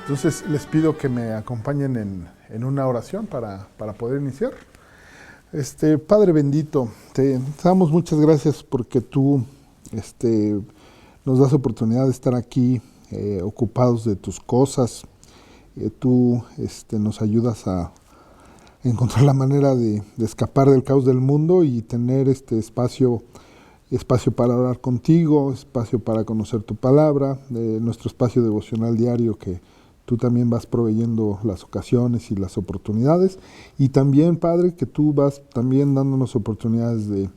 Entonces les pido que me acompañen en una oración para poder iniciar. Padre bendito, te damos muchas gracias porque tú nos das oportunidad de estar aquí ocupados de tus cosas. Tú nos ayudas a encontrar la manera de escapar del caos del mundo y tener este espacio para hablar contigo, espacio para conocer tu palabra, nuestro espacio devocional diario que tú también vas proveyendo las ocasiones y las oportunidades, y también, Padre, que tú vas también dándonos oportunidades de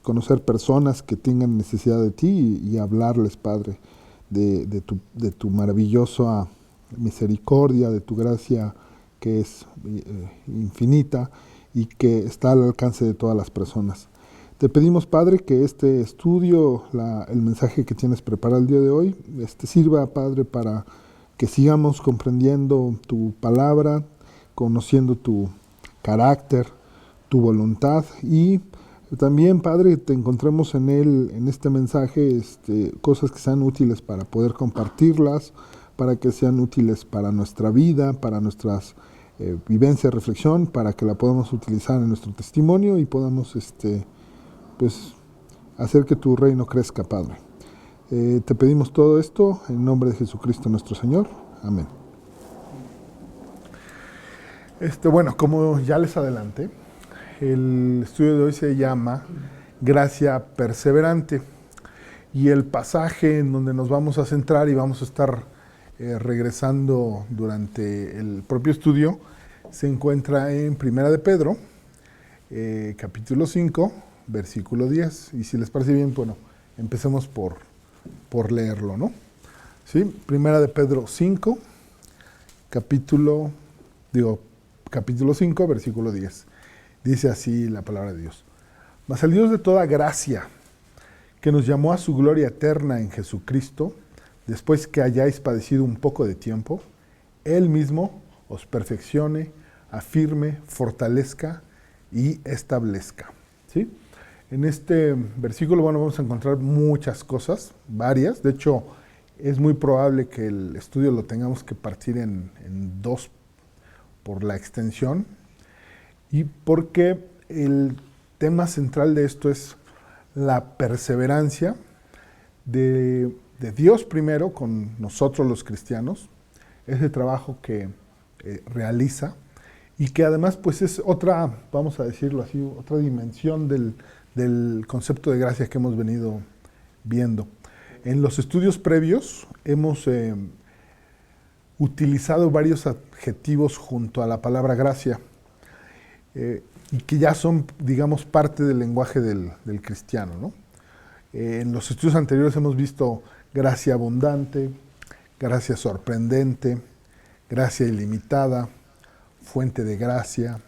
conocer personas que tengan necesidad de ti y hablarles, Padre, de tu maravillosa misericordia, de tu gracia que es infinita y que está al alcance de todas las personas. Te pedimos, Padre, que este estudio, el mensaje que tienes preparado el día de hoy, sirva, Padre, para que sigamos comprendiendo tu palabra, conociendo tu carácter, tu voluntad, y también, Padre, te encontremos en él, en este mensaje, cosas que sean útiles para poder compartirlas, para que sean útiles para nuestra vida, para nuestras vivencias, reflexión, para que la podamos utilizar en nuestro testimonio y podamos pues hacer que tu reino crezca, Padre. Te pedimos todo esto en nombre de Jesucristo nuestro Señor. Amén. Bueno, como ya les adelanté, el estudio de hoy se llama Gracia Perseverante, y el pasaje en donde nos vamos a centrar y vamos a estar regresando durante el propio estudio se encuentra en Primera de Pedro, capítulo 5, versículo 10. Y si les parece bien, bueno, empecemos por leerlo, ¿no? ¿Sí? Primera de Pedro 5, capítulo 5, versículo 10. Dice así la palabra de Dios. Mas el Dios de toda gracia, que nos llamó a su gloria eterna en Jesucristo, después que hayáis padecido un poco de tiempo, Él mismo os perfeccione, afirme, fortalezca y establezca. ¿Sí? En este versículo, bueno, vamos a encontrar muchas cosas, varias. De hecho, es muy probable que el estudio lo tengamos que partir en dos por la extensión, y porque el tema central de esto es la perseverancia de Dios primero con nosotros los cristianos, ese trabajo que realiza, y que además pues es otra, vamos a decirlo así, otra dimensión del concepto de gracia que hemos venido viendo. En los estudios previos hemos utilizado varios adjetivos junto a la palabra gracia, y que ya son, digamos, parte del lenguaje del cristiano, ¿no? En los estudios anteriores hemos visto gracia abundante, gracia sorprendente, gracia ilimitada, fuente de gracia,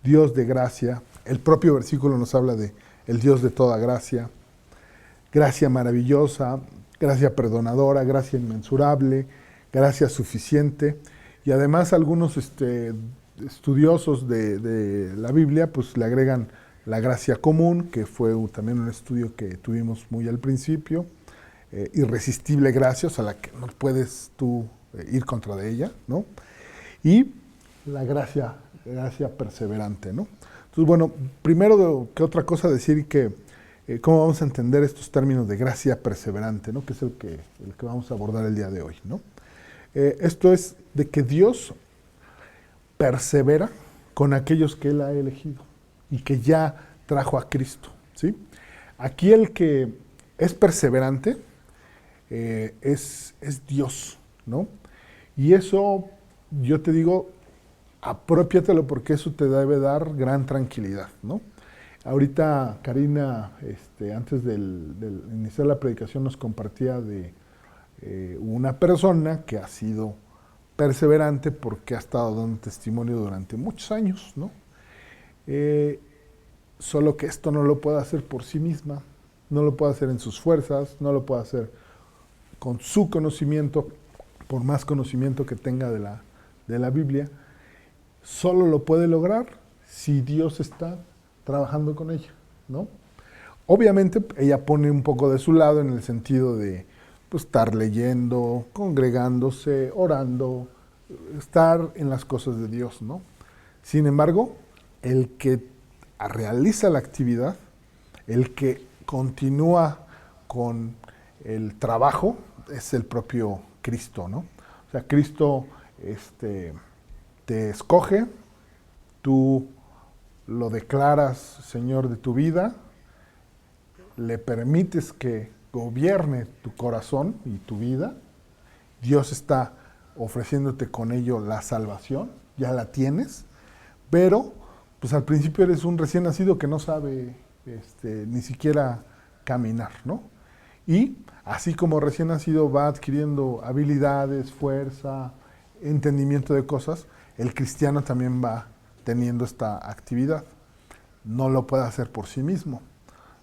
Dios de gracia. El propio versículo nos habla de el Dios de toda gracia, gracia maravillosa, gracia perdonadora, gracia inmensurable, gracia suficiente. Y además algunos estudiosos de la Biblia pues le agregan la gracia común, que fue también un estudio que tuvimos muy al principio, irresistible gracia, o sea, la que no puedes tú ir contra de ella, ¿no? Y la gracia perseverante, ¿no? Entonces, bueno, primero que otra cosa decir que cómo vamos a entender estos términos de gracia perseverante, ¿no? Que es el que vamos a abordar el día de hoy, ¿no? Esto es de que Dios persevera con aquellos que Él ha elegido y que ya trajo a Cristo, ¿sí? Aquí el que es perseverante es Dios, ¿no? Y eso, yo te digo, apropiatelo porque eso te debe dar gran tranquilidad, ¿no? Ahorita Karina, antes del iniciar la predicación, nos compartía de una persona que ha sido perseverante porque ha estado dando testimonio durante muchos años, ¿no? Solo que esto no lo puede hacer por sí misma, no lo puede hacer en sus fuerzas, no lo puede hacer con su conocimiento, por más conocimiento que tenga de la Biblia. Solo lo puede lograr si Dios está trabajando con ella, ¿no? Obviamente ella pone un poco de su lado en el sentido de pues estar leyendo, congregándose, orando, estar en las cosas de Dios, ¿no? Sin embargo, el que realiza la actividad, el que continúa con el trabajo, es el propio Cristo, ¿no? O sea, Cristo te escoge, tú lo declaras Señor de tu vida, le permites que gobierne tu corazón y tu vida, Dios está ofreciéndote con ello la salvación, ya la tienes, pero pues al principio eres un recién nacido que no sabe ni siquiera caminar, ¿no? Y así como recién nacido va adquiriendo habilidades, fuerza, entendimiento de cosas, el cristiano también va teniendo esta actividad. No lo puede hacer por sí mismo,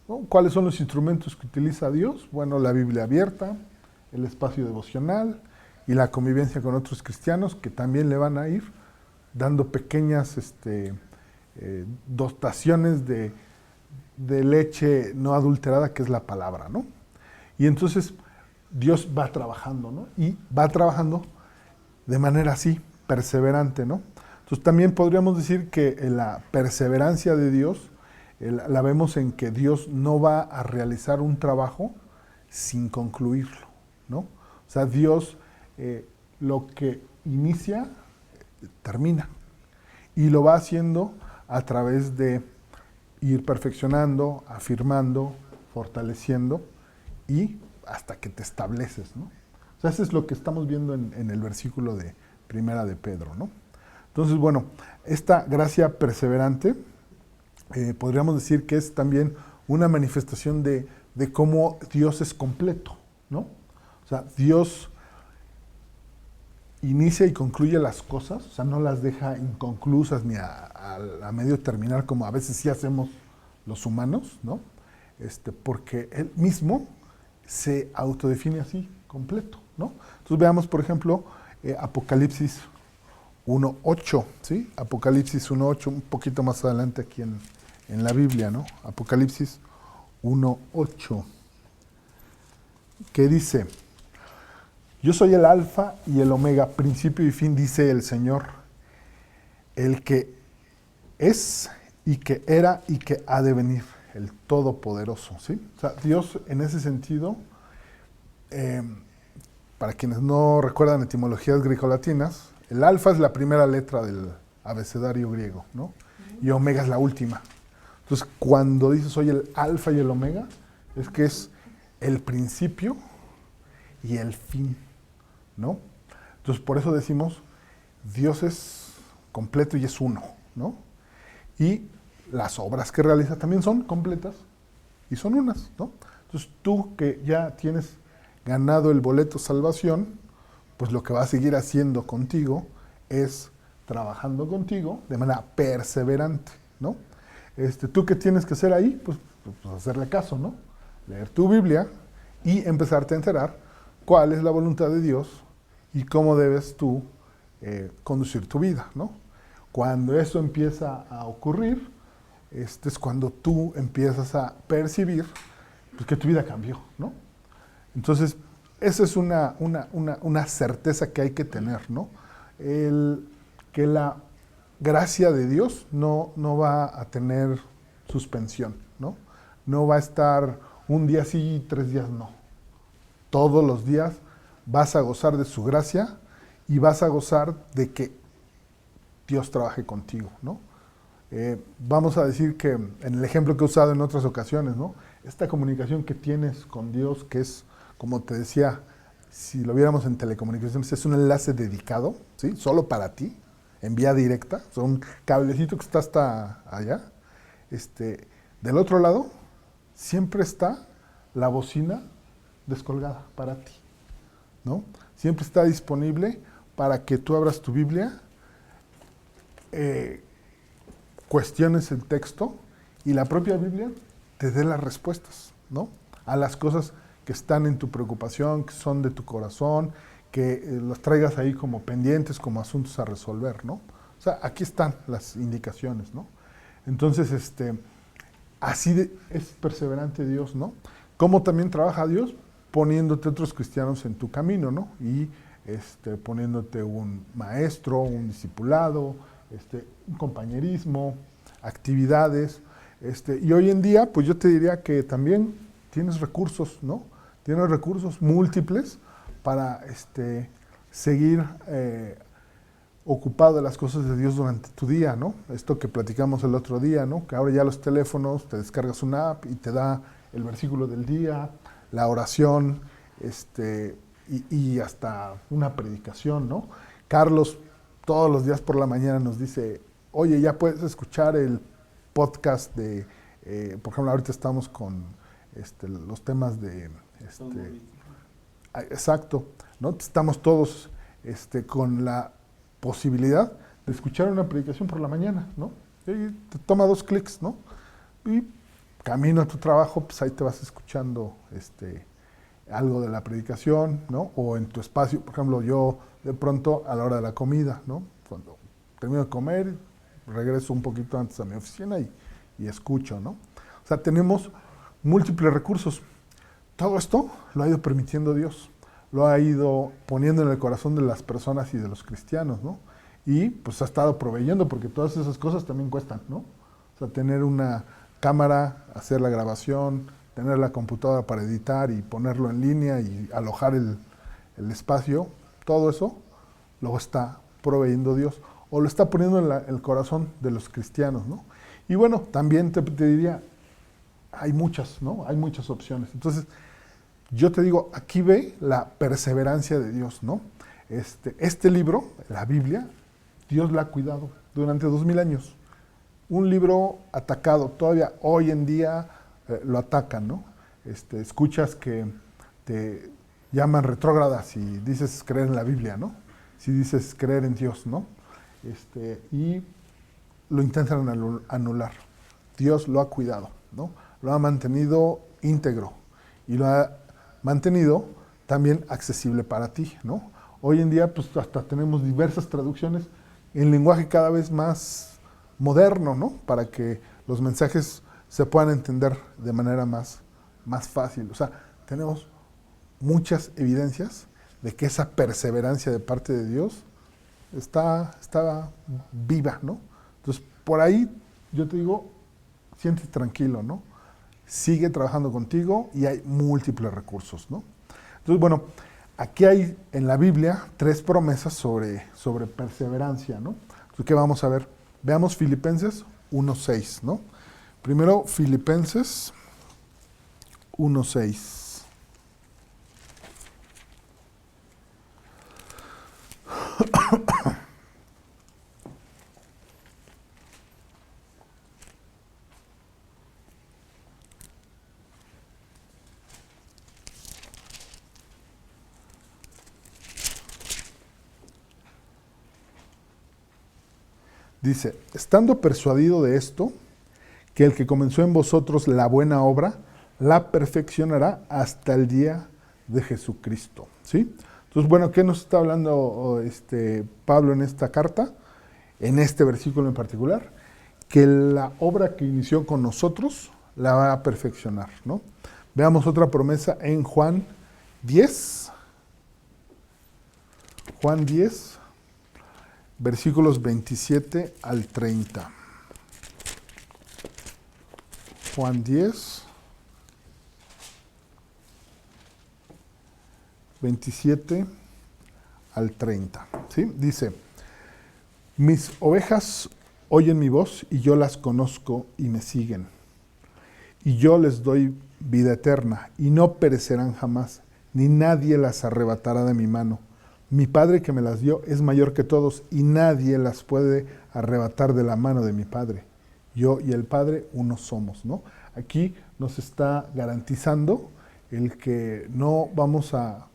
¿no? ¿Cuáles son los instrumentos que utiliza Dios? Bueno, la Biblia abierta, el espacio devocional y la convivencia con otros cristianos que también le van a ir dando pequeñas dotaciones de leche no adulterada, que es la palabra, ¿no? Y entonces Dios va trabajando, ¿no? Y va trabajando de manera así, perseverante, ¿no? Entonces también podríamos decir que la perseverancia de Dios la vemos en que Dios no va a realizar un trabajo sin concluirlo, ¿no? O sea, Dios lo que inicia, termina. Y lo va haciendo a través de ir perfeccionando, afirmando, fortaleciendo y hasta que te estableces, ¿no? O sea, eso es lo que estamos viendo en el versículo de Primera de Pedro, ¿no? Entonces, bueno, esta gracia perseverante podríamos decir que es también una manifestación de cómo Dios es completo, ¿no? O sea, Dios inicia y concluye las cosas, o sea, no las deja inconclusas ni a medio terminar como a veces sí hacemos los humanos, ¿no? Porque Él mismo se autodefine así, completo, ¿no? Entonces veamos, por ejemplo, Apocalipsis 1.8, ¿sí? Apocalipsis 1.8, un poquito más adelante aquí en la Biblia, ¿no? Apocalipsis 1.8, que dice: yo soy el alfa y el omega, principio y fin, dice el Señor, el que es y que era y que ha de venir, el Todopoderoso, ¿sí? O sea, Dios en ese sentido, para quienes no recuerdan etimologías griego-latinas, el alfa es la primera letra del abecedario griego, ¿no? Y omega es la última. Entonces, cuando dice soy el alfa y el omega, es que es el principio y el fin, ¿no? Entonces, por eso decimos, Dios es completo y es uno, ¿no? Y las obras que realiza también son completas y son unas, ¿no? Entonces, tú que ya tienes ganado el boleto salvación, pues lo que va a seguir haciendo contigo es trabajando contigo de manera perseverante, ¿no? ¿Tú qué tienes que hacer ahí? Pues hacerle caso, ¿no? Leer tu Biblia y empezarte a enterar cuál es la voluntad de Dios y cómo debes tú conducir tu vida, ¿no? Cuando eso empieza a ocurrir, es cuando tú empiezas a percibir pues, que tu vida cambió, ¿no? Entonces, esa es una certeza que hay que tener, ¿no? Que la gracia de Dios no va a tener suspensión, ¿no? No va a estar un día sí y 3 días no. Todos los días vas a gozar de su gracia y vas a gozar de que Dios trabaje contigo, ¿no? Vamos a decir que en el ejemplo que he usado en otras ocasiones, ¿no? Esta comunicación que tienes con Dios, que es, como te decía, si lo viéramos en telecomunicaciones, es un enlace dedicado, ¿sí? Solo para ti, en vía directa, o sea, un cablecito que está hasta allá. Del otro lado, siempre está la bocina descolgada para ti, ¿no? Siempre está disponible para que tú abras tu Biblia, cuestiones el texto y la propia Biblia te dé las respuestas, ¿no? A las cosas que están en tu preocupación, que son de tu corazón, que los traigas ahí como pendientes, como asuntos a resolver, ¿no? O sea, aquí están las indicaciones, ¿no? Entonces, así es perseverante Dios, ¿no? ¿Cómo también trabaja Dios? poniéndote otros cristianos en tu camino, ¿no? Y poniéndote un maestro, un discipulado, un compañerismo, actividades. Y hoy en día, pues yo te diría que también tienes recursos, ¿no? Tienes recursos múltiples para seguir ocupado de las cosas de Dios durante tu día, ¿no? Esto que platicamos el otro día, ¿no? Que ahora ya los teléfonos, te descargas una app y te da el versículo del día, la oración, y hasta una predicación, ¿no? Carlos todos los días por la mañana nos dice, oye, ya puedes escuchar el podcast de, por ejemplo, ahorita estamos con los temas de, exacto, ¿no? Estamos todos con la posibilidad de escuchar una predicación por la mañana, ¿no? Y te toma 2 clics, ¿no? Y camino a tu trabajo, pues ahí te vas escuchando algo de la predicación, ¿no? O en tu espacio, por ejemplo, yo de pronto a la hora de la comida, ¿no? Cuando termino de comer, regreso un poquito antes a mi oficina y escucho, ¿no? O sea, tenemos múltiples recursos. Todo esto lo ha ido permitiendo Dios, lo ha ido poniendo en el corazón de las personas y de los cristianos, ¿no? Y pues ha estado proveyendo, porque todas esas cosas también cuestan, ¿no? O sea, tener una cámara, hacer la grabación, tener la computadora para editar y ponerlo en línea y alojar el espacio, todo eso lo está proveyendo Dios, o lo está poniendo en el corazón de los cristianos, ¿no? Y bueno, también te diría, hay muchas, ¿no? Hay muchas opciones. Entonces, yo te digo, aquí ve la perseverancia de Dios, ¿no? Este libro, la Biblia, Dios la ha cuidado durante 2000 años. Un libro atacado, todavía hoy en día lo atacan, ¿no? Escuchas que te llaman retrógradas si dices creer en la Biblia, ¿no? Si dices creer en Dios, ¿no? Y lo intentan anular. Dios lo ha cuidado, ¿no? Lo ha mantenido íntegro y lo ha mantenido también accesible para ti, ¿no? Hoy en día, pues hasta tenemos diversas traducciones en lenguaje cada vez más moderno, ¿no? Para que los mensajes se puedan entender de manera más fácil. O sea, tenemos muchas evidencias de que esa perseverancia de parte de Dios está viva, ¿no? Entonces, por ahí yo te digo, siéntete tranquilo, ¿no? Sigue trabajando contigo y hay múltiples recursos, ¿no? Entonces, bueno, aquí hay en la Biblia 3 promesas sobre perseverancia, ¿no? Entonces, ¿qué vamos a ver? Veamos Filipenses 1:6, ¿no? Primero, Filipenses 1:6. Dice, estando persuadido de esto, que el que comenzó en vosotros la buena obra, la perfeccionará hasta el día de Jesucristo, ¿sí? Entonces, bueno, ¿qué nos está hablando Pablo en esta carta? En este versículo en particular, que la obra que inició con nosotros la va a perfeccionar, ¿no? Veamos otra promesa en Juan 10. Juan 10, versículos 27 al 30. Juan 10, 27 al 30. ¿Sí? Dice, mis ovejas oyen mi voz y yo las conozco y me siguen. Y yo les doy vida eterna y no perecerán jamás, ni nadie las arrebatará de mi mano. Mi Padre que me las dio es mayor que todos y nadie las puede arrebatar de la mano de mi Padre. Yo y el Padre uno somos, ¿no? Aquí nos está garantizando el que no vamos a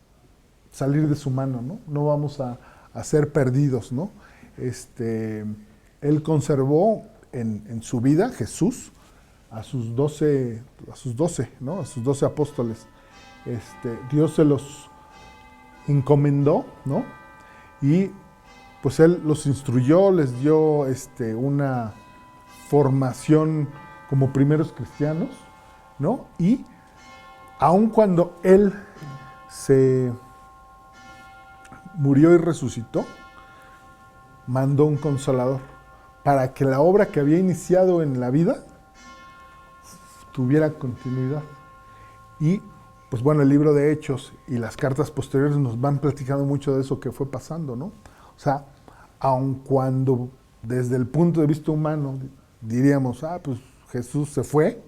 salir de su mano, ¿no? No vamos a ser perdidos, ¿no? Él conservó en su vida, Jesús, a sus 12, ¿no? A sus 12 apóstoles. Dios se los encomendó, ¿no? Y pues Él los instruyó, les dio una formación como primeros cristianos, ¿no? Y aun cuando Él se murió y resucitó, mandó un consolador para que la obra que había iniciado en la vida tuviera continuidad. Y pues bueno, el libro de Hechos y las cartas posteriores nos van platicando mucho de eso que fue pasando, ¿no? O sea, aun cuando desde el punto de vista humano diríamos, pues Jesús se fue,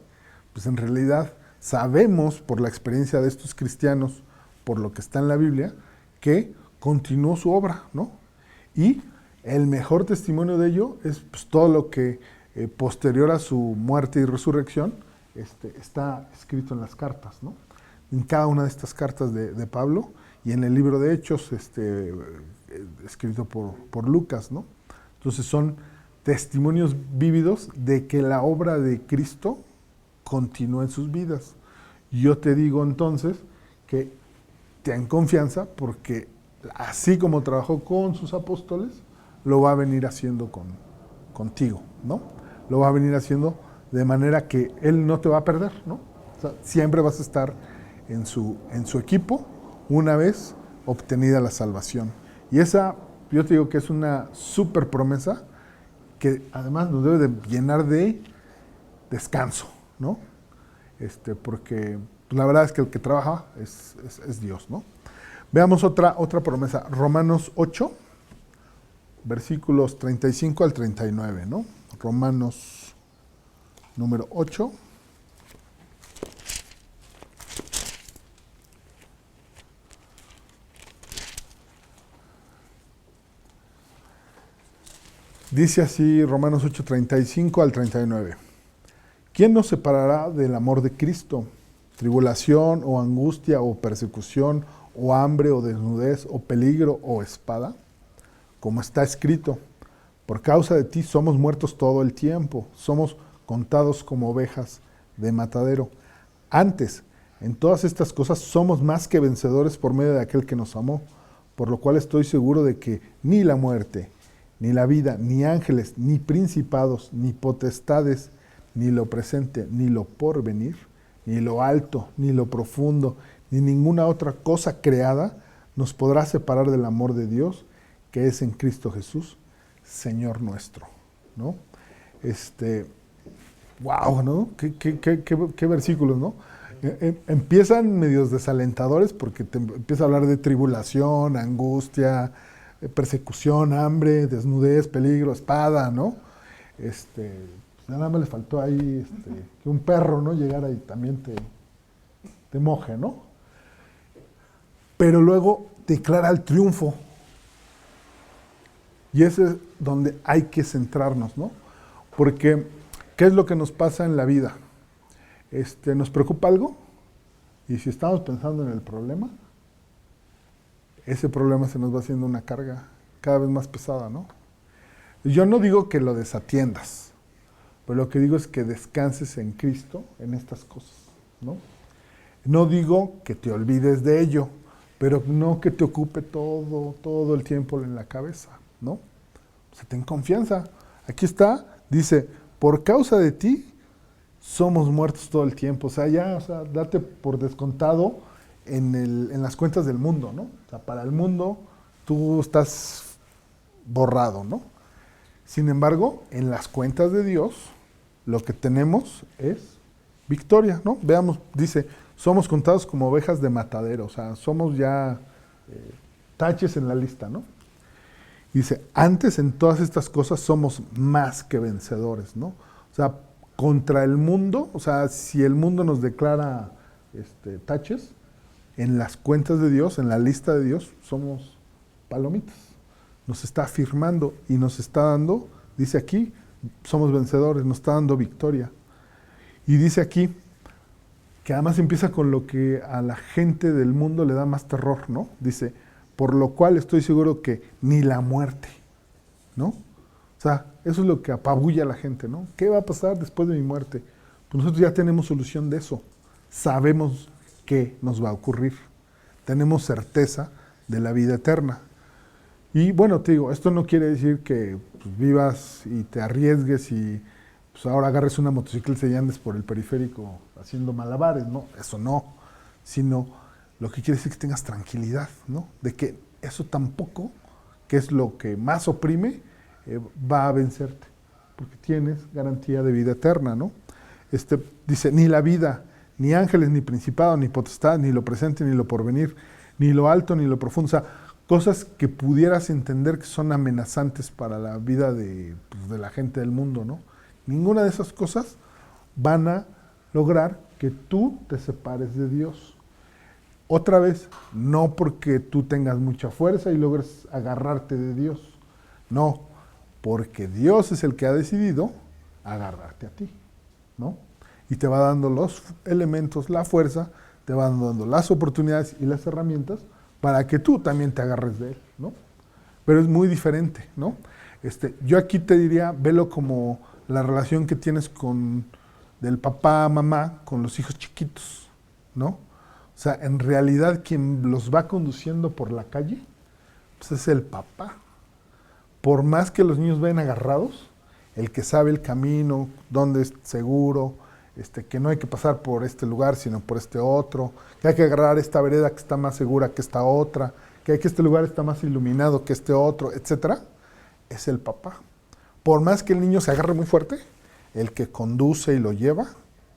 pues en realidad sabemos por la experiencia de estos cristianos, por lo que está en la Biblia, que continuó su obra, ¿no? Y el mejor testimonio de ello es pues, todo lo que posterior a su muerte y resurrección está escrito en las cartas, ¿no? En cada una de estas cartas de Pablo y en el libro de Hechos escrito por Lucas, ¿no? Entonces son testimonios vívidos de que la obra de Cristo continúa en sus vidas. Y yo te digo entonces que ten confianza porque así como trabajó con sus apóstoles, lo va a venir haciendo contigo, ¿no? Lo va a venir haciendo de manera que Él no te va a perder, ¿no? O sea, siempre vas a estar en su equipo una vez obtenida la salvación. Y esa, yo te digo que es una súper promesa que además nos debe de llenar de descanso, ¿no? Porque la verdad es que el que trabaja es Dios, ¿no? Veamos otra promesa, Romanos 8, versículos 35 al 39, ¿no? Romanos número 8. Dice así Romanos 8, 35 al 39. ¿Quién nos separará del amor de Cristo? ¿Tribulación o angustia o persecución o hambre o desnudez o peligro o espada? Como está escrito, por causa de ti somos muertos todo el tiempo, somos contados como ovejas de matadero. Antes, en todas estas cosas somos más que vencedores por medio de aquel que nos amó, por lo cual estoy seguro de que ni la muerte, ni la vida, ni ángeles, ni principados, ni potestades, ni lo presente, ni lo porvenir, ni lo alto, ni lo profundo, ni ninguna otra cosa creada nos podrá separar del amor de Dios, que es en Cristo Jesús, Señor nuestro, ¿no? Wow, ¿no? Qué versículos, ¿no? Empiezan medios desalentadores porque te empieza a hablar de tribulación, angustia, persecución, hambre, desnudez, peligro, espada, ¿no? Nada más le faltó ahí que un perro, ¿no? Llegara y también te moje, ¿no? Pero luego declara el triunfo. Y ese es donde hay que centrarnos, ¿no? Porque, ¿qué es lo que nos pasa en la vida? ¿Nos preocupa algo? Y si estamos pensando en el problema, ese problema se nos va haciendo una carga cada vez más pesada, ¿no? Yo no digo que lo desatiendas, pero lo que digo es que descanses en Cristo en estas cosas, ¿no? No digo que te olvides de ello, pero no que te ocupe todo el tiempo en la cabeza, ¿no? O sea, ten confianza. Aquí está, dice, por causa de ti somos muertos todo el tiempo. O sea, date por descontado en las cuentas del mundo, ¿no? O sea, para el mundo tú estás borrado, ¿no? Sin embargo, en las cuentas de Dios, lo que tenemos es victoria, ¿no? Veamos, dice, somos contados como ovejas de matadero, o sea, somos ya taches en la lista, ¿no? Dice, antes en todas estas cosas somos más que vencedores, ¿no? O sea, contra el mundo, o sea, si el mundo nos declara taches, en las cuentas de Dios, en la lista de Dios, somos palomitas. Nos está afirmando y nos está dando, dice aquí, somos vencedores, nos está dando victoria. Y dice aquí, que además empieza con lo que a la gente del mundo le da más terror, ¿no? Dice, por lo cual estoy seguro que ni la muerte, ¿no? O sea, eso es lo que apabulla a la gente, ¿no? ¿Qué va a pasar después de mi muerte? Pues nosotros ya tenemos solución de eso. Sabemos qué nos va a ocurrir. Tenemos certeza de la vida eterna. Y bueno, te digo, esto no quiere decir que pues, vivas y te arriesgues y pues, ahora agarres una motocicleta y andes por el periférico haciendo malabares, ¿no? Eso no. sino lo que quiere decir que tengas tranquilidad, ¿no? De que eso tampoco, que es lo que más oprime, va a vencerte, porque tienes garantía de vida eterna, ¿no? Dice, ni la vida, ni ángeles, ni principado, ni potestad, ni lo presente, ni lo porvenir, ni lo alto, ni lo profundo. O sea, cosas que pudieras entender que son amenazantes para la vida de la gente del mundo, ¿no? Ninguna de esas cosas van a lograr que tú te separes de Dios. Otra vez, no porque tú tengas mucha fuerza y logres agarrarte de Dios. No, porque Dios es el que ha decidido agarrarte a ti, ¿no? Y te va dando los elementos, la fuerza, te va dando las oportunidades y las herramientas para que tú también te agarres de Él, ¿no? Pero es muy diferente, ¿no? Yo aquí te diría, velo como la relación que tienes del papá, mamá, con los hijos chiquitos, ¿no? O sea, en realidad quien los va conduciendo por la calle, pues es el papá. Por más que los niños vayan agarrados, el que sabe el camino, dónde es seguro, que no hay que pasar por este lugar, sino por este otro, que hay que agarrar esta vereda que está más segura que esta otra, que este lugar está más iluminado que este otro, etcétera, es el papá. Por más que el niño se agarre muy fuerte, el que conduce y lo lleva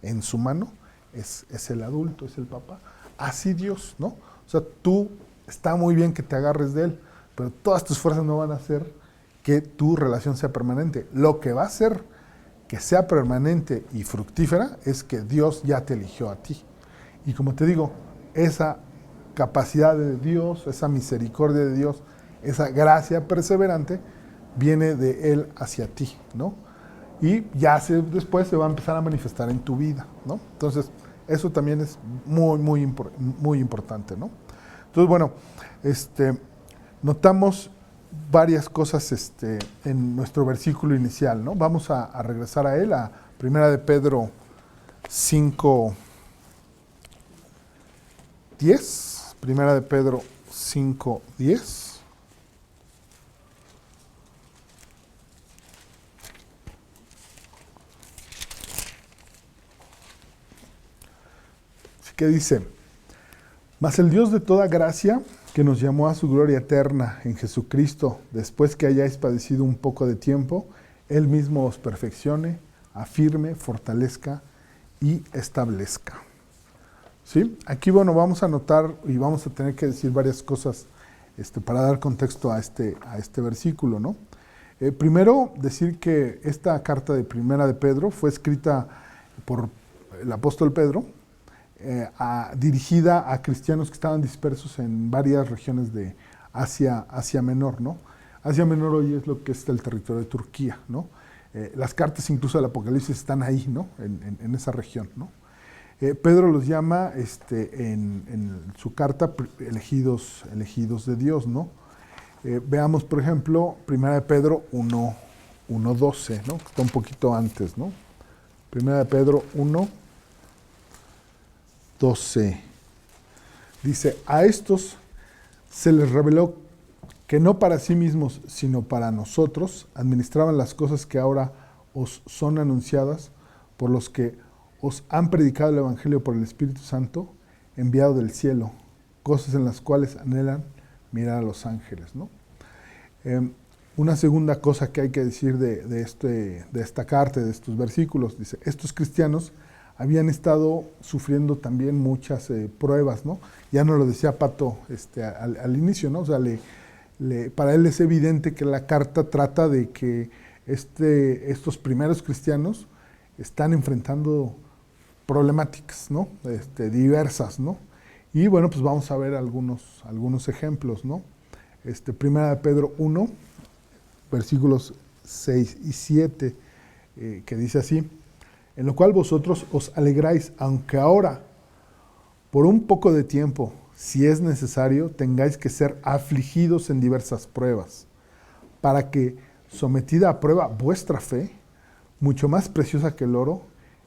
en su mano es el adulto, es el papá. Así Dios, ¿no? O sea, tú está muy bien que te agarres de Él, pero todas tus fuerzas no van a hacer que tu relación sea permanente. Lo que va a hacer que sea permanente y fructífera es que Dios ya te eligió a ti. Y como te digo, esa capacidad de Dios, esa misericordia de Dios, esa gracia perseverante, viene de Él hacia ti, ¿no? Y ya después se va a empezar a manifestar en tu vida, ¿no? Entonces, eso también es muy, muy importante, ¿no? Entonces, bueno, notamos varias cosas en nuestro versículo inicial, ¿no? Vamos a regresar a él, a 1 de Pedro 5, 10. 1 de Pedro 5, 10. Que dice, mas el Dios de toda gracia, que nos llamó a su gloria eterna en Jesucristo, después que hayáis padecido un poco de tiempo, Él mismo os perfeccione, afirme, fortalezca y establezca. ¿Sí? Aquí, bueno, vamos a notar y vamos a tener que decir varias cosas para dar contexto a este versículo, ¿no? Primero, decir que esta carta de Primera de Pedro fue escrita por el apóstol Pedro, dirigida a cristianos que estaban dispersos en varias regiones de Asia Menor, ¿no? Asia Menor hoy es lo que es el territorio de Turquía, ¿no? Las cartas incluso del Apocalipsis están ahí, ¿no? En esa región, ¿no? Pedro los llama en su carta elegidos de Dios, ¿no? Veamos, por ejemplo, 1 de Pedro 1:12, ¿no? Que está un poquito antes, ¿no? 1 de Pedro 1:12. Dice, a estos se les reveló que no para sí mismos, sino para nosotros, administraban las cosas que ahora os son anunciadas por los que os han predicado el Evangelio por el Espíritu Santo, enviado del cielo, cosas en las cuales anhelan mirar a los ángeles, ¿no? Una segunda cosa que hay que decir de esta carta, de estos versículos, dice, estos cristianos habían estado sufriendo también muchas pruebas, ¿no? Ya nos lo decía Pato al inicio, ¿no? O sea, para él es evidente que la carta trata de que estos primeros cristianos están enfrentando problemáticas, ¿no? Diversas, ¿no? Y bueno, pues vamos a ver algunos ejemplos, ¿no? Primera de Pedro 1, versículos 6 y 7, que dice así, en lo cual vosotros os alegráis, aunque ahora, por un poco de tiempo, si es necesario, tengáis que ser afligidos en diversas pruebas, para que, sometida a prueba vuestra fe, mucho más preciosa que el oro,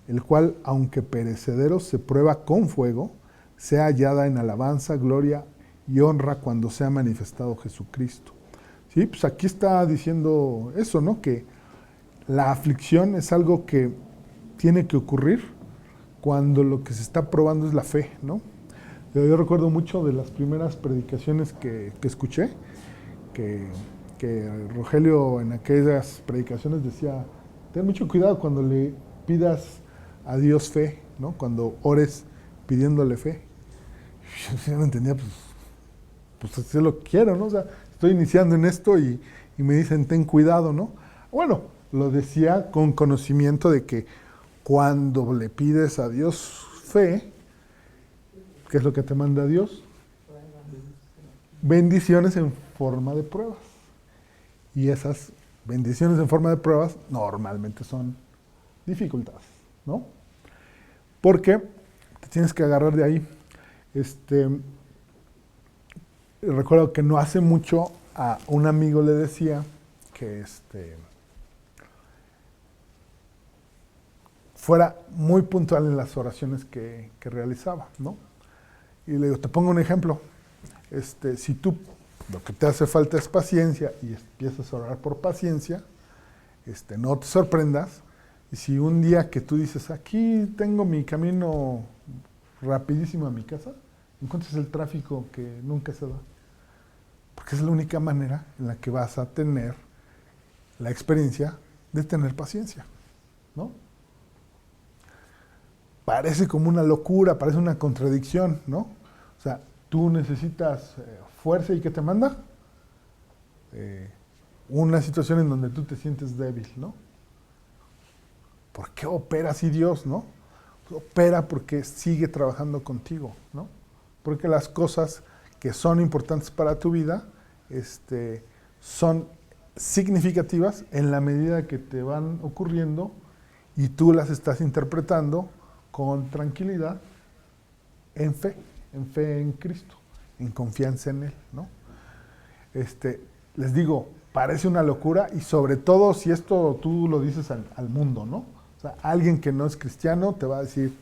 el cual, aunque perecedero, se prueba con fuego, sea hallada en alabanza, gloria y honra cuando sea manifestado Jesucristo. Sí, pues aquí está diciendo eso, ¿no? Que la aflicción es algo que tiene que ocurrir cuando lo que se está probando es la fe, ¿no? Yo recuerdo mucho de las primeras predicaciones que escuché, que, que Rogelio en aquellas predicaciones decía, ten mucho cuidado cuando le pidas a Dios fe, ¿no? Cuando ores pidiéndole fe. Yo no entendía, pues así lo quiero, ¿no? O sea, estoy iniciando en esto y me dicen, ten cuidado, ¿no? Bueno, lo decía con conocimiento de que cuando le pides a Dios fe, ¿qué es lo que te manda Dios? Bendiciones en forma de pruebas. Y esas bendiciones en forma de pruebas normalmente son dificultades, ¿no? Porque te tienes que agarrar de ahí. Recuerdo que no hace mucho a un amigo le decía que fuera muy puntual en las oraciones que realizaba, ¿no? Y le digo, te pongo un ejemplo. Si tú lo que te hace falta es paciencia y empiezas a orar por paciencia, no te sorprendas. Y si un día que tú dices, aquí tengo mi camino rapidísimo a mi casa, encuentras el tráfico que nunca se da. Porque es la única manera en la que vas a tener la experiencia de tener paciencia, ¿no? Parece como una locura, parece una contradicción, ¿no? O sea, tú necesitas fuerza y ¿qué te manda? Una situación en donde tú te sientes débil, ¿no? ¿Por qué opera así Dios, no? Opera porque sigue trabajando contigo, ¿no? Porque las cosas que son importantes para tu vida son significativas en la medida que te van ocurriendo y tú las estás interpretando con tranquilidad, en fe en Cristo, en confianza en Él, ¿no? Les digo, parece una locura y sobre todo si esto tú lo dices al mundo, ¿no? O sea, alguien que no es cristiano te va a decir,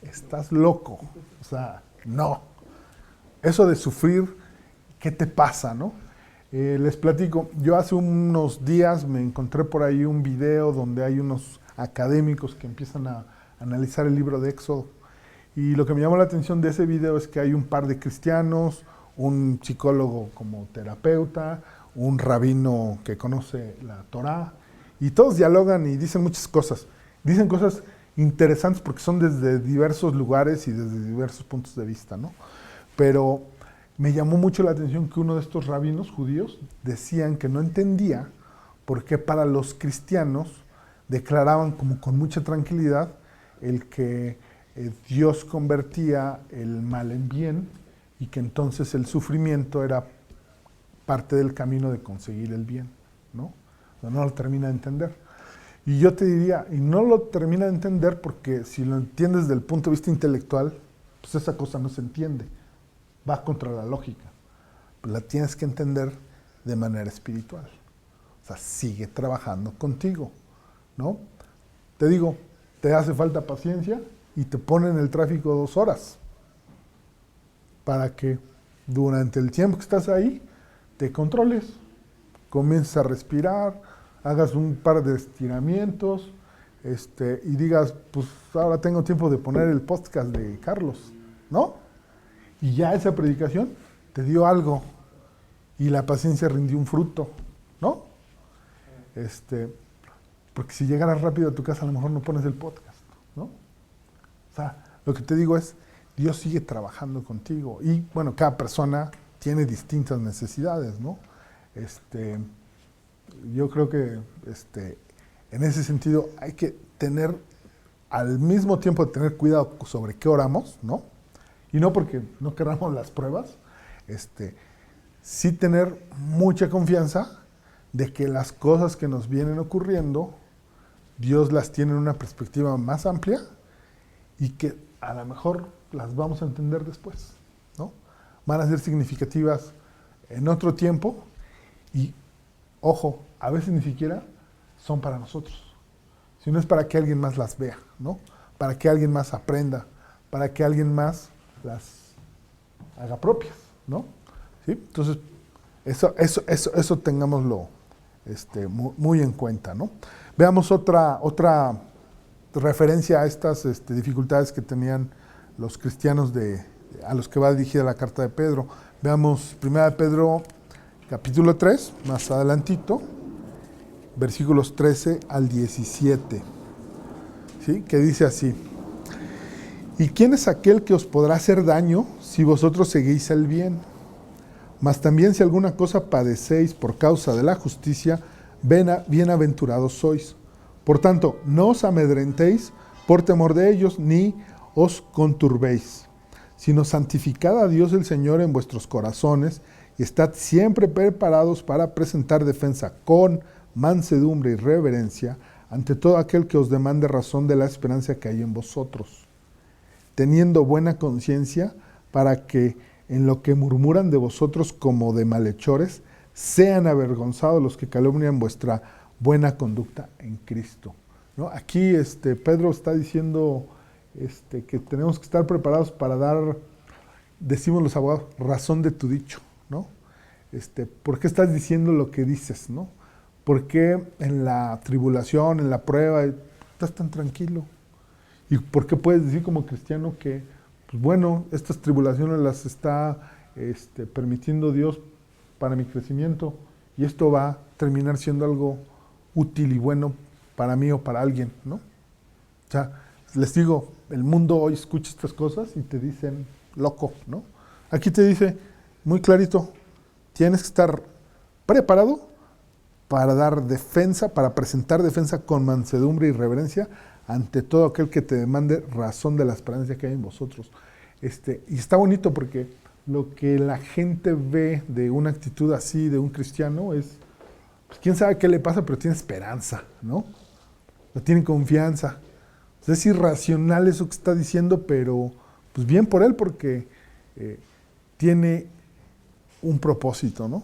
estás loco, o sea, no. Eso de sufrir, ¿qué te pasa, no? Les platico, yo hace unos días me encontré por ahí un video donde hay unos académicos que empiezan a analizar el libro de Éxodo. Y lo que me llamó la atención de ese video es que hay un par de cristianos, un psicólogo como terapeuta, un rabino que conoce la Torá, y todos dialogan y dicen muchas cosas. Dicen cosas interesantes porque son desde diversos lugares y desde diversos puntos de vista, ¿no? Pero me llamó mucho la atención que uno de estos rabinos judíos decían que no entendía por qué para los cristianos declaraban como con mucha tranquilidad el que Dios convertía el mal en bien y que entonces el sufrimiento era parte del camino de conseguir el bien, ¿no? O sea, no lo termina de entender. Y yo te diría, y no lo termina de entender porque si lo entiendes desde el punto de vista intelectual, pues esa cosa no se entiende, va contra la lógica. Pues la tienes que entender de manera espiritual. O sea, sigue trabajando contigo, ¿no? Te digo, te hace falta paciencia y te ponen el tráfico 2 horas para que durante el tiempo que estás ahí te controles, comiences a respirar, hagas un par de estiramientos y digas, pues ahora tengo tiempo de poner el podcast de Carlos, ¿no? Y ya esa predicación te dio algo y la paciencia rindió un fruto, ¿no? Porque si llegaras rápido a tu casa a lo mejor no pones el podcast, ¿no? O sea, lo que te digo es, Dios sigue trabajando contigo y bueno, cada persona tiene distintas necesidades, ¿no? Yo creo que en ese sentido hay que tener, al mismo tiempo de tener cuidado sobre qué oramos, ¿no? Y no porque no queramos las pruebas, sí tener mucha confianza de que las cosas que nos vienen ocurriendo, Dios las tiene en una perspectiva más amplia y que a lo mejor las vamos a entender después, ¿no? Van a ser significativas en otro tiempo y, ojo, a veces ni siquiera son para nosotros, sino es para que alguien más las vea, ¿no? Para que alguien más aprenda, para que alguien más las haga propias, ¿no? ¿Sí? Entonces, eso tengámoslo muy en cuenta, ¿no? Veamos otra referencia a estas dificultades que tenían los cristianos de a los que va dirigida la carta de Pedro. Veamos 1 Pedro capítulo 3, más adelantito, versículos 13 al 17, ¿sí? Que dice así: ¿Y quién es aquel que os podrá hacer daño si vosotros seguís el bien? Mas también si alguna cosa padecéis por causa de la justicia, bienaventurados sois. Por tanto, no os amedrentéis por temor de ellos, ni os conturbéis, sino santificad a Dios el Señor en vuestros corazones, y estad siempre preparados para presentar defensa con mansedumbre y reverencia ante todo aquel que os demande razón de la esperanza que hay en vosotros, teniendo buena conciencia, para que en lo que murmuran de vosotros como de malhechores, sean avergonzados los que calumnian vuestra buena conducta en Cristo, ¿no? Aquí Pedro está diciendo que tenemos que estar preparados para dar, decimos los abogados, razón de tu dicho, ¿no? ¿Por qué estás diciendo lo que dices, no? ¿Por qué en la tribulación, en la prueba, estás tan tranquilo? ¿Y por qué puedes decir como cristiano que, pues bueno, estas tribulaciones las está permitiendo Dios para mi crecimiento, y esto va a terminar siendo algo útil y bueno para mí o para alguien, ¿no? O sea, les digo, el mundo hoy escucha estas cosas y te dicen loco, ¿no? Aquí te dice muy clarito, tienes que estar preparado para dar defensa, para presentar defensa con mansedumbre y reverencia ante todo aquel que te demande razón de la esperanza que hay en vosotros. Y está bonito porque lo que la gente ve de una actitud así, de un cristiano, es, pues, quién sabe qué le pasa, pero tiene esperanza, ¿no? No tiene confianza. O sea, es irracional eso que está diciendo, pero pues bien por él, porque tiene un propósito, ¿no?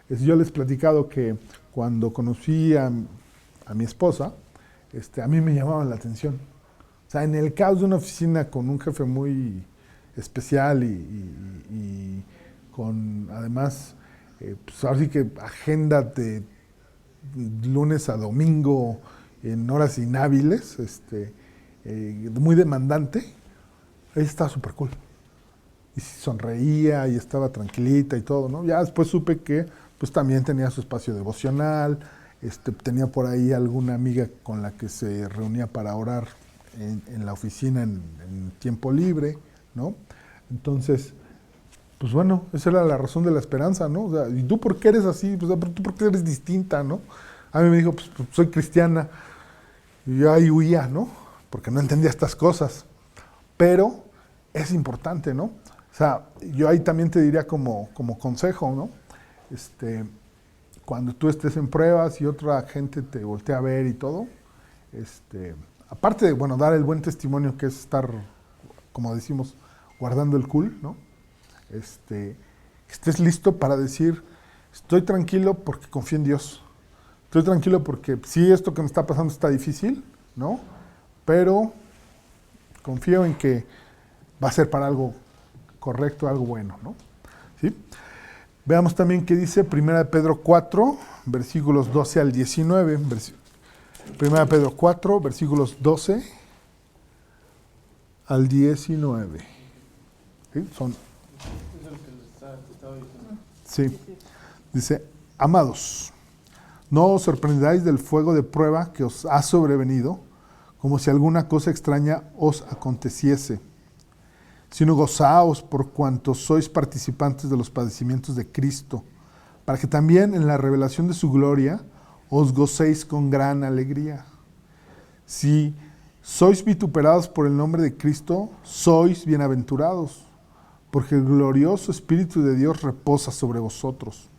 Yo les he platicado que cuando conocí a mi esposa, a mí me llamaba la atención. O sea, en el caos de una oficina con un jefe muy especial y con, además, pues ahora sí que agenda de lunes a domingo en horas inhábiles, muy demandante, ella estaba súper cool. Y sonreía y estaba tranquilita y todo, ¿no? Ya después supe que pues también tenía su espacio devocional, tenía por ahí alguna amiga con la que se reunía para orar en la oficina en tiempo libre, ¿no? Entonces, pues bueno, esa era la razón de la esperanza, ¿no? O sea, ¿y tú por qué eres así? Pues, ¿tú por qué eres distinta, no? A mí me dijo, pues soy cristiana. Y yo ahí huía, ¿no? Porque no entendía estas cosas. Pero es importante, ¿no? O sea, yo ahí también te diría como consejo, ¿no? Cuando tú estés en pruebas y otra gente te voltea a ver y todo, aparte de, bueno, dar el buen testimonio, que es estar, como decimos, guardando el cool, ¿no? Que estés listo para decir, estoy tranquilo porque confío en Dios. Estoy tranquilo porque sí, esto que me está pasando está difícil, ¿no? Pero confío en que va a ser para algo correcto, algo bueno, ¿no? ¿Sí? Veamos también qué dice 1 Pedro 4, versículos 12 al 19. 1 Pedro 4, versículos 12 al 19. ¿Sí? Sí. Dice, amados, no os sorprendáis del fuego de prueba que os ha sobrevenido, como si alguna cosa extraña os aconteciese, sino gozaos por cuanto sois participantes de los padecimientos de Cristo, para que también en la revelación de su gloria os gocéis con gran alegría. Si sois vituperados por el nombre de Cristo, sois bienaventurados, porque el glorioso Espíritu de Dios reposa sobre vosotros.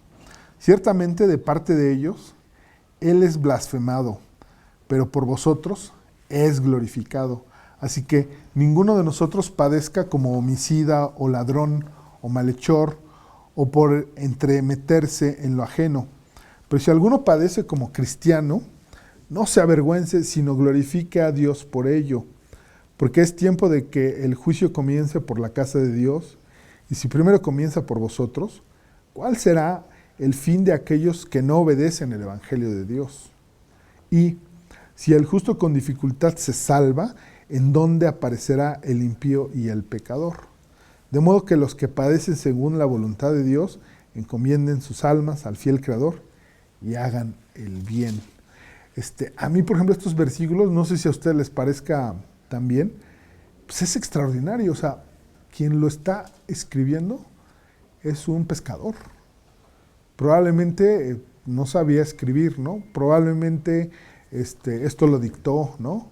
Ciertamente de parte de ellos, Él es blasfemado, pero por vosotros es glorificado. Así que ninguno de nosotros padezca como homicida o ladrón o malhechor o por entremeterse en lo ajeno. Pero si alguno padece como cristiano, no se avergüence, sino glorifique a Dios por ello. Porque es tiempo de que el juicio comience por la casa de Dios. Y si primero comienza por vosotros, ¿cuál será el fin de aquellos que no obedecen el Evangelio de Dios? Y si el justo con dificultad se salva, ¿en dónde aparecerá el impío y el pecador? De modo que los que padecen según la voluntad de Dios encomienden sus almas al fiel Creador y hagan el bien. A mí, por ejemplo, estos versículos, no sé si a ustedes les parezca también, pues es extraordinario. O sea, quien lo está escribiendo es un pescador. Probablemente no sabía escribir, ¿no? Probablemente esto lo dictó, ¿no?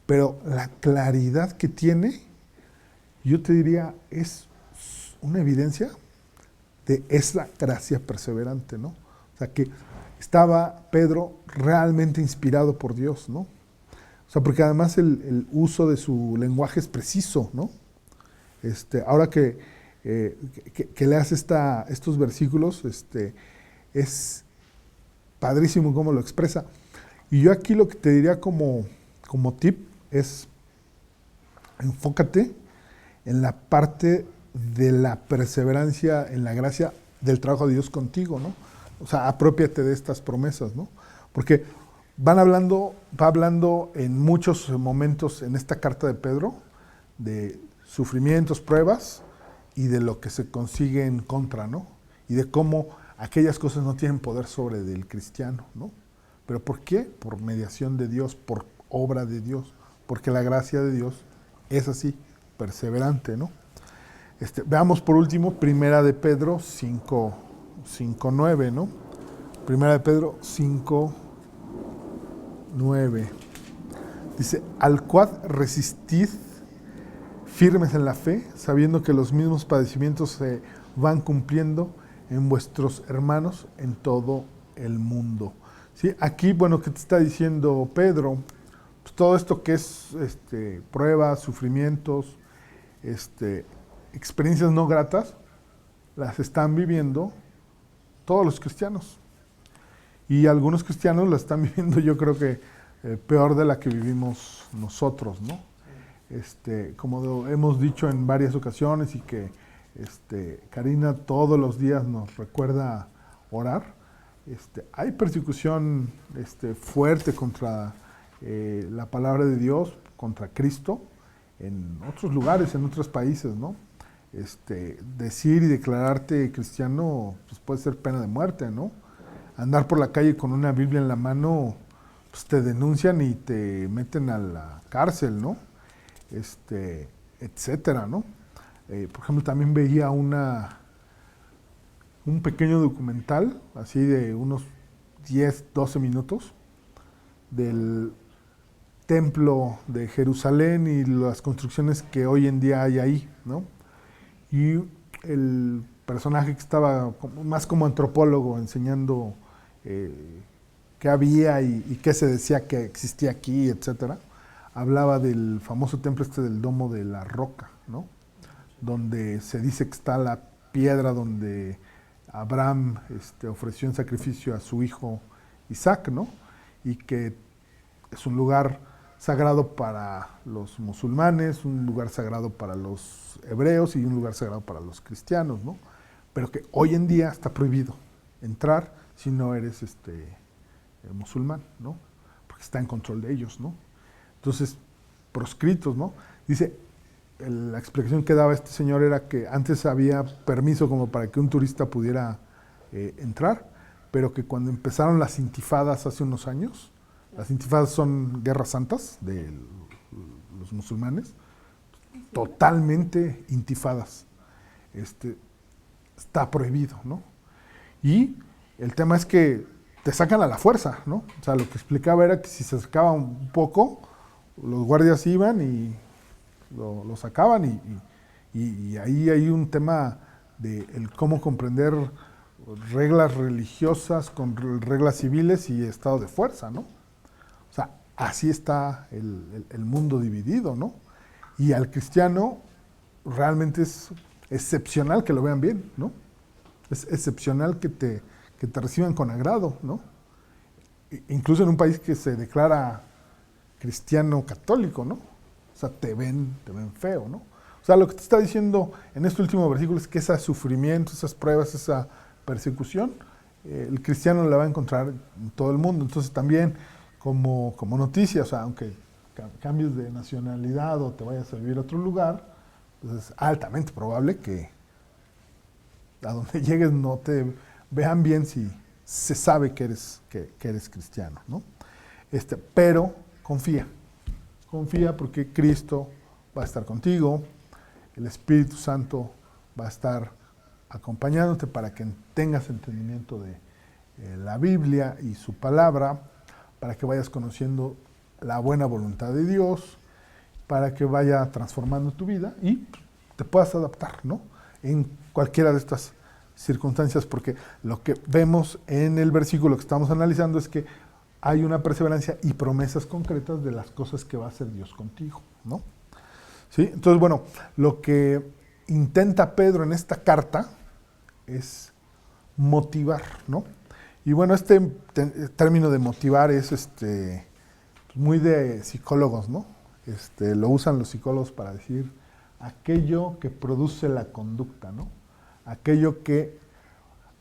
Pero la claridad que tiene, yo te diría, es una evidencia de esa gracia perseverante, ¿no? O sea, que estaba Pedro realmente inspirado por Dios, ¿no? O sea, porque además el uso de su lenguaje es preciso, ¿no? Ahora que leas estos versículos, es padrísimo cómo lo expresa. Y yo aquí lo que te diría como tip es, enfócate en la parte de la perseverancia en la gracia del trabajo de Dios contigo, ¿no? O sea, aprópiate de estas promesas, ¿no? Porque va hablando en muchos momentos en esta carta de Pedro de sufrimientos, pruebas y de lo que se consigue en contra, ¿no? Y de cómo aquellas cosas no tienen poder sobre el cristiano, ¿no? ¿Pero por qué? Por mediación de Dios, por obra de Dios, porque la gracia de Dios es así, perseverante, ¿no? Veamos por último Primera de Pedro 5:9, ¿no? Primera de Pedro 5:9. Dice, al cual resistid firmes en la fe, sabiendo que los mismos padecimientos se van cumpliendo en vuestros hermanos en todo el mundo. ¿Sí? Aquí, bueno, ¿qué te está diciendo Pedro? Pues todo esto que es pruebas, sufrimientos, experiencias no gratas, las están viviendo todos los cristianos. Y algunos cristianos las están viviendo, yo creo que peor de la que vivimos nosotros, ¿no? Como hemos dicho en varias ocasiones y que Karina todos los días nos recuerda orar, hay persecución fuerte contra la palabra de Dios, contra Cristo, en otros lugares, en otros países, ¿no? Decir y declararte cristiano pues puede ser pena de muerte, ¿no? Andar por la calle con una Biblia en la mano, pues te denuncian y te meten a la cárcel, ¿no? Etcétera, ¿no? Por ejemplo, también veía un pequeño documental, así de unos 10, 12 minutos, del templo de Jerusalén y las construcciones que hoy en día hay ahí, ¿no? Y el personaje que estaba más como antropólogo enseñando qué había y qué se decía que existía aquí, etcétera, hablaba del famoso templo del Domo de la Roca, ¿no? Donde se dice que está la piedra donde Abraham ofreció en sacrificio a su hijo Isaac, ¿no? Y que es un lugar sagrado para los musulmanes, un lugar sagrado para los hebreos y un lugar sagrado para los cristianos, ¿no? Pero que hoy en día está prohibido entrar si no eres musulmán, ¿no? Porque está en control de ellos, ¿no? Entonces, proscritos, ¿no? Dice, la explicación que daba este señor era que antes había permiso como para que un turista pudiera entrar, pero que cuando empezaron las intifadas hace unos años, las intifadas son guerras santas de los musulmanes, totalmente intifadas. Está prohibido, ¿no? Y el tema es que te sacan a la fuerza, ¿no? O sea, lo que explicaba era que si se sacaba un poco, los guardias iban y lo sacaban y ahí hay un tema de el cómo comprender reglas religiosas con reglas civiles y estado de fuerza, ¿no? O sea, así está el mundo dividido, ¿no? Y al cristiano realmente es excepcional que lo vean bien, ¿no? Es excepcional que te reciban con agrado, ¿no? Incluso en un país que se declara cristiano católico, ¿no? O sea, te ven feo, ¿no? O sea, lo que te está diciendo en este último versículo es que ese sufrimiento, esas pruebas, esa persecución, el cristiano la va a encontrar en todo el mundo. Entonces también como noticia, o sea, aunque cambies de nacionalidad o te vayas a vivir a otro lugar, Entonces es altamente probable que a donde llegues no te vean bien si se sabe que eres cristiano, ¿no? Pero confía porque Cristo va a estar contigo, el Espíritu Santo va a estar acompañándote para que tengas entendimiento de la Biblia y su palabra, para que vayas conociendo la buena voluntad de Dios, para que vaya transformando tu vida y te puedas adaptar, ¿no? En cualquiera de estas circunstancias, porque lo que vemos en el versículo que estamos analizando es que hay una perseverancia y promesas concretas de las cosas que va a hacer Dios contigo, ¿no? ¿Sí? Entonces, bueno, lo que intenta Pedro en esta carta es motivar, ¿no? Y bueno, término de motivar es muy de psicólogos, ¿no? Lo usan los psicólogos para decir aquello que produce la conducta, ¿no? Aquello que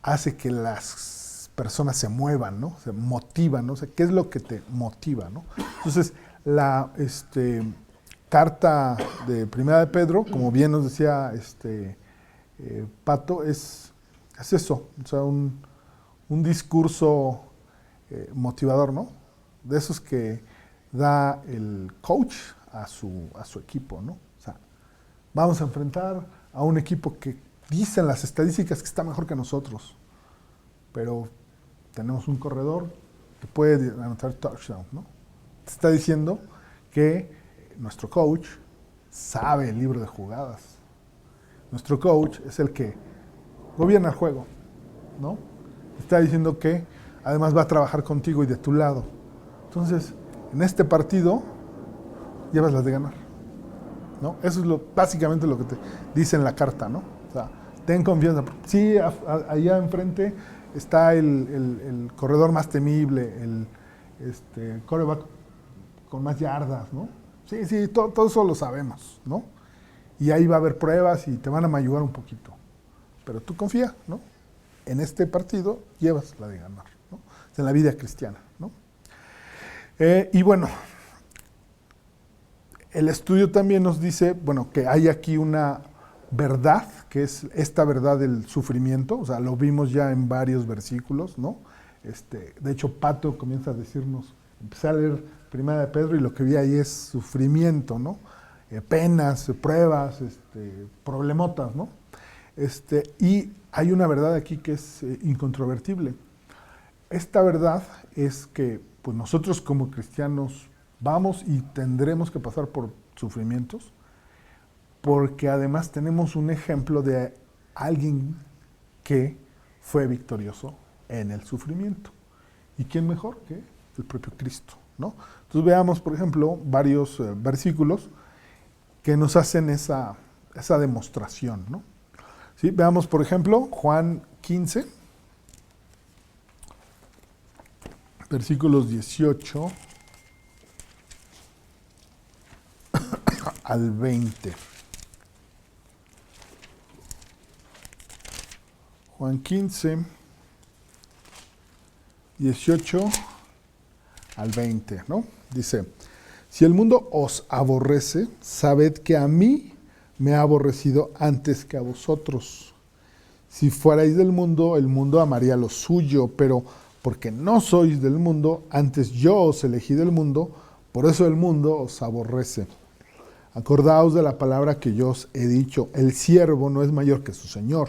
hace que las personas se muevan, ¿no? Se motivan, ¿no? O sea, ¿qué es lo que te motiva, ¿no? Entonces, la carta de Primera de Pedro, como bien nos decía Pato, es eso, o sea, un discurso motivador, ¿no? De esos que da el coach a su equipo, ¿no? O sea, vamos a enfrentar a un equipo que dicen las estadísticas que está mejor que nosotros, pero tenemos un corredor que puede anotar touchdown, ¿no? Te está diciendo que nuestro coach sabe el libro de jugadas. Nuestro coach es el que gobierna el juego, ¿no? Está diciendo que además va a trabajar contigo y de tu lado. Entonces, en este partido, llevas las de ganar, ¿no? Eso es básicamente lo que te dice en la carta, ¿no? O sea, ten confianza. Sí, allá enfrente está el corredor más temible, el quarterback con más yardas, ¿no? Sí, todo eso lo sabemos, ¿no? Y ahí va a haber pruebas y te van a ayudar un poquito. Pero tú confía, ¿no? En este partido llevas la de ganar, ¿no? Es en la vida cristiana, ¿no? Y bueno, el estudio también nos dice, bueno, que hay aquí una verdad, que es esta verdad del sufrimiento, o sea, lo vimos ya en varios versículos, ¿no? De hecho, Pato comienza a decirnos, empecé a leer Primera de Pedro y lo que vi ahí es sufrimiento, ¿no? Penas, pruebas, problemotas, ¿no? Y hay una verdad aquí que es incontrovertible. Esta verdad es que pues nosotros como cristianos vamos y tendremos que pasar por sufrimientos, porque además tenemos un ejemplo de alguien que fue victorioso en el sufrimiento. ¿Y quién mejor que el propio Cristo, ¿no? Entonces veamos, por ejemplo, varios versículos que nos hacen esa demostración, ¿no? ¿Sí? Veamos, por ejemplo, Juan 15, versículos 18 al 20. Juan 15, 18 al 20, ¿no? Dice, si el mundo os aborrece, sabed que a mí me ha aborrecido antes que a vosotros. Si fuerais del mundo, el mundo amaría lo suyo, pero porque no sois del mundo, antes yo os elegí del mundo, por eso el mundo os aborrece. Acordaos de la palabra que yo os he dicho, el siervo no es mayor que su señor.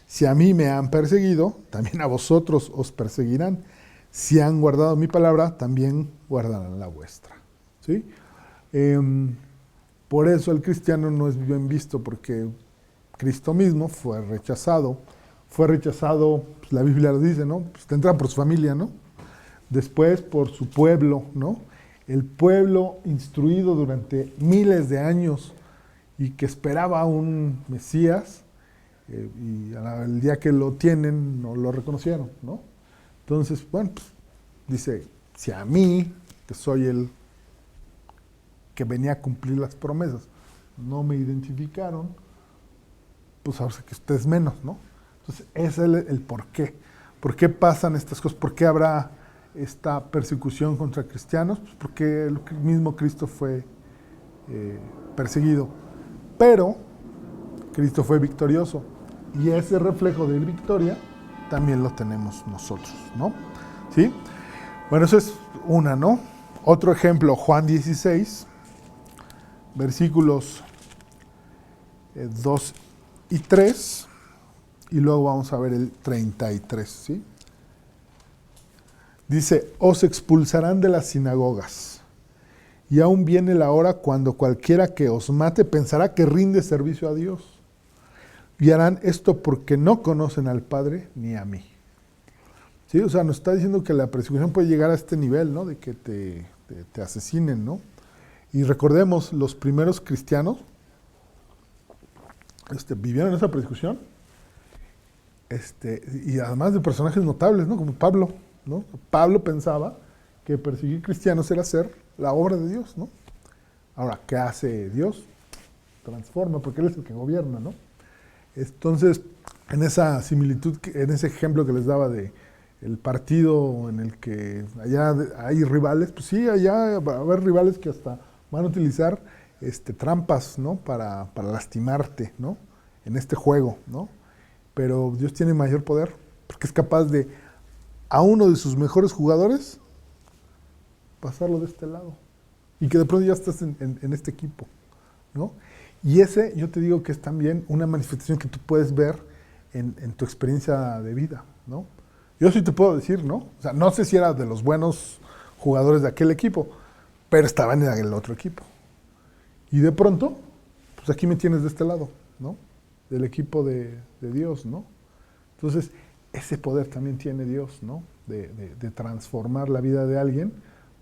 Si a mí me han perseguido, también a vosotros os perseguirán. Si han guardado mi palabra, también guardarán la vuestra. ¿Sí? Por eso el cristiano no es bien visto, porque Cristo mismo fue rechazado. Pues la Biblia lo dice, ¿no? Pues tendrá por su familia, ¿no? Después por su pueblo, ¿no? El pueblo instruido durante miles de años y que esperaba un Mesías, y el día que lo tienen no lo reconocieron, ¿no? Entonces, bueno, pues, dice, si a mí, que soy el que venía a cumplir las promesas, no me identificaron, pues ahora sé que ustedes menos, ¿no? Entonces, ese es el por qué. ¿Por qué pasan estas cosas? ¿Por qué habrá esta persecución contra cristianos? Pues porque el mismo Cristo fue perseguido. pero Cristo fue victorioso. Y ese reflejo de victoria también lo tenemos nosotros, ¿no? ¿Sí? Bueno, eso es una, ¿no? Otro ejemplo, Juan 16, versículos 2 y 3, y luego vamos a ver el 33, ¿sí? Dice, os expulsarán de las sinagogas, y aún viene la hora cuando cualquiera que os mate pensará que rinde servicio a Dios. Y harán esto porque no conocen al Padre ni a mí. ¿Sí? O sea, nos está diciendo que la persecución puede llegar a este nivel, ¿no? De que te asesinen, ¿no? Y recordemos, los primeros cristianos vivieron esa persecución, y además de personajes notables, ¿no? Como Pablo, ¿no? Pablo pensaba que perseguir cristianos era hacer la obra de Dios, ¿no? Ahora, ¿qué hace Dios? Transforma, porque Él es el que gobierna, ¿no? Entonces, en esa similitud, en ese ejemplo que les daba de el partido en el que allá hay rivales, pues sí, allá va a haber rivales que hasta van a utilizar trampas, ¿no? Para lastimarte, ¿no? En este juego, ¿no? Pero Dios tiene mayor poder, porque es capaz de a uno de sus mejores jugadores pasarlo de este lado. Y que de pronto ya estás en este equipo, ¿no? Y ese, yo te digo que es también una manifestación que tú puedes ver en tu experiencia de vida, ¿no? Yo sí te puedo decir, ¿no? O sea, no sé si era de los buenos jugadores de aquel equipo, pero estaba en el otro equipo. Y de pronto, pues aquí me tienes de este lado, ¿no? Del equipo de Dios, ¿no? Entonces, ese poder también tiene Dios, ¿no? De transformar la vida de alguien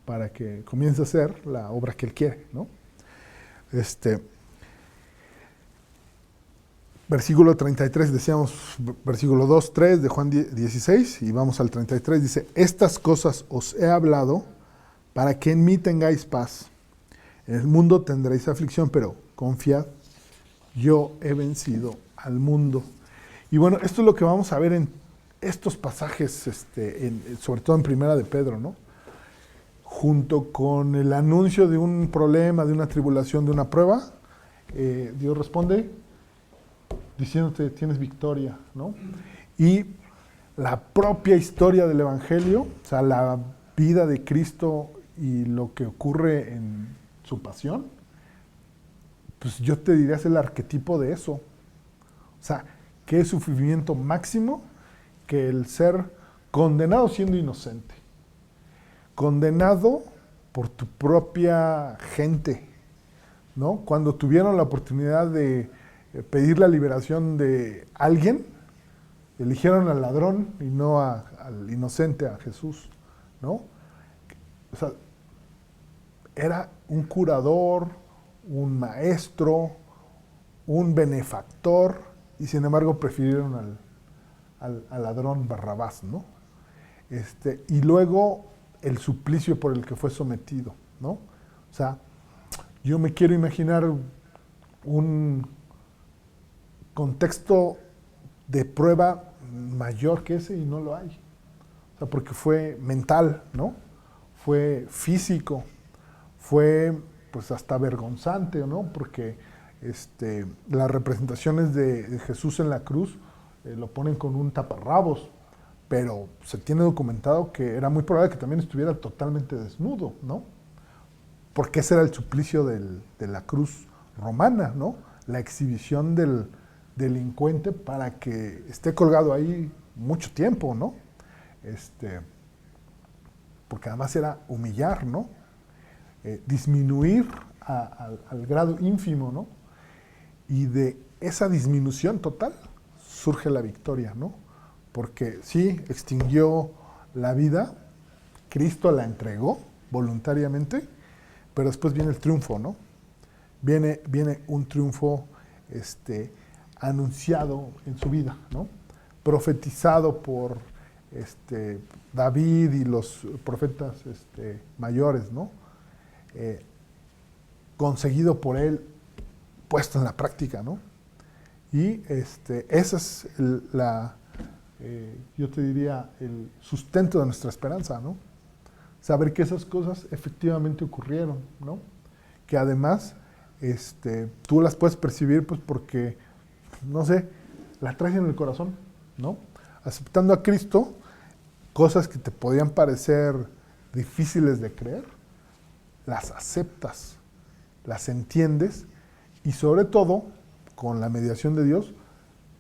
para que comience a hacer la obra que Él quiere, ¿no? Versículo 33, decíamos, versículo 2, 3 de Juan 16, y vamos al 33, dice, estas cosas os he hablado para que en mí tengáis paz. En el mundo tendréis aflicción, pero confiad, yo he vencido al mundo. Y bueno, esto es lo que vamos a ver en estos pasajes, sobre todo en Primera de Pedro, ¿no? Junto con el anuncio de un problema, de una tribulación, de una prueba, Dios responde diciéndote tienes victoria, ¿no? Y la propia historia del Evangelio, o sea, la vida de Cristo y lo que ocurre en su pasión, pues yo te diría es el arquetipo de eso. O sea, ¿qué es sufrimiento máximo? Que el ser condenado siendo inocente. Condenado por tu propia gente, ¿no? Cuando tuvieron la oportunidad de pedir la liberación de alguien, eligieron al ladrón y no al inocente, a Jesús, ¿no? O sea, era un curador, un maestro, un benefactor, y sin embargo prefirieron al ladrón Barrabás, ¿no? Y luego el suplicio por el que fue sometido, ¿no? O sea, yo me quiero imaginar un contexto de prueba mayor que ese y no lo hay. O sea, porque fue mental, ¿no? Fue físico, fue pues hasta vergonzante, ¿no? Porque las representaciones de Jesús en la cruz lo ponen con un taparrabos, pero se tiene documentado que era muy probable que también estuviera totalmente desnudo, ¿no? Porque ese era el suplicio de la cruz romana, ¿no? La exhibición del delincuente para que esté colgado ahí mucho tiempo, ¿no? Porque además era humillar, ¿no? Disminuir al grado ínfimo, ¿no? Y de esa disminución total surge la victoria, ¿no? Porque sí, extinguió la vida, Cristo la entregó voluntariamente, pero después viene el triunfo, ¿no? Viene un triunfo anunciado en su vida, ¿no? Profetizado por David y los profetas mayores, ¿no? Conseguido por él, puesto en la práctica, ¿no? Y esa es yo te diría, el sustento de nuestra esperanza, ¿no? Saber que esas cosas efectivamente ocurrieron, ¿no? Que además tú las puedes percibir pues porque, no sé, la traes en el corazón, ¿no? Aceptando a Cristo, cosas que te podían parecer difíciles de creer, las aceptas, las entiendes y sobre todo, con la mediación de Dios,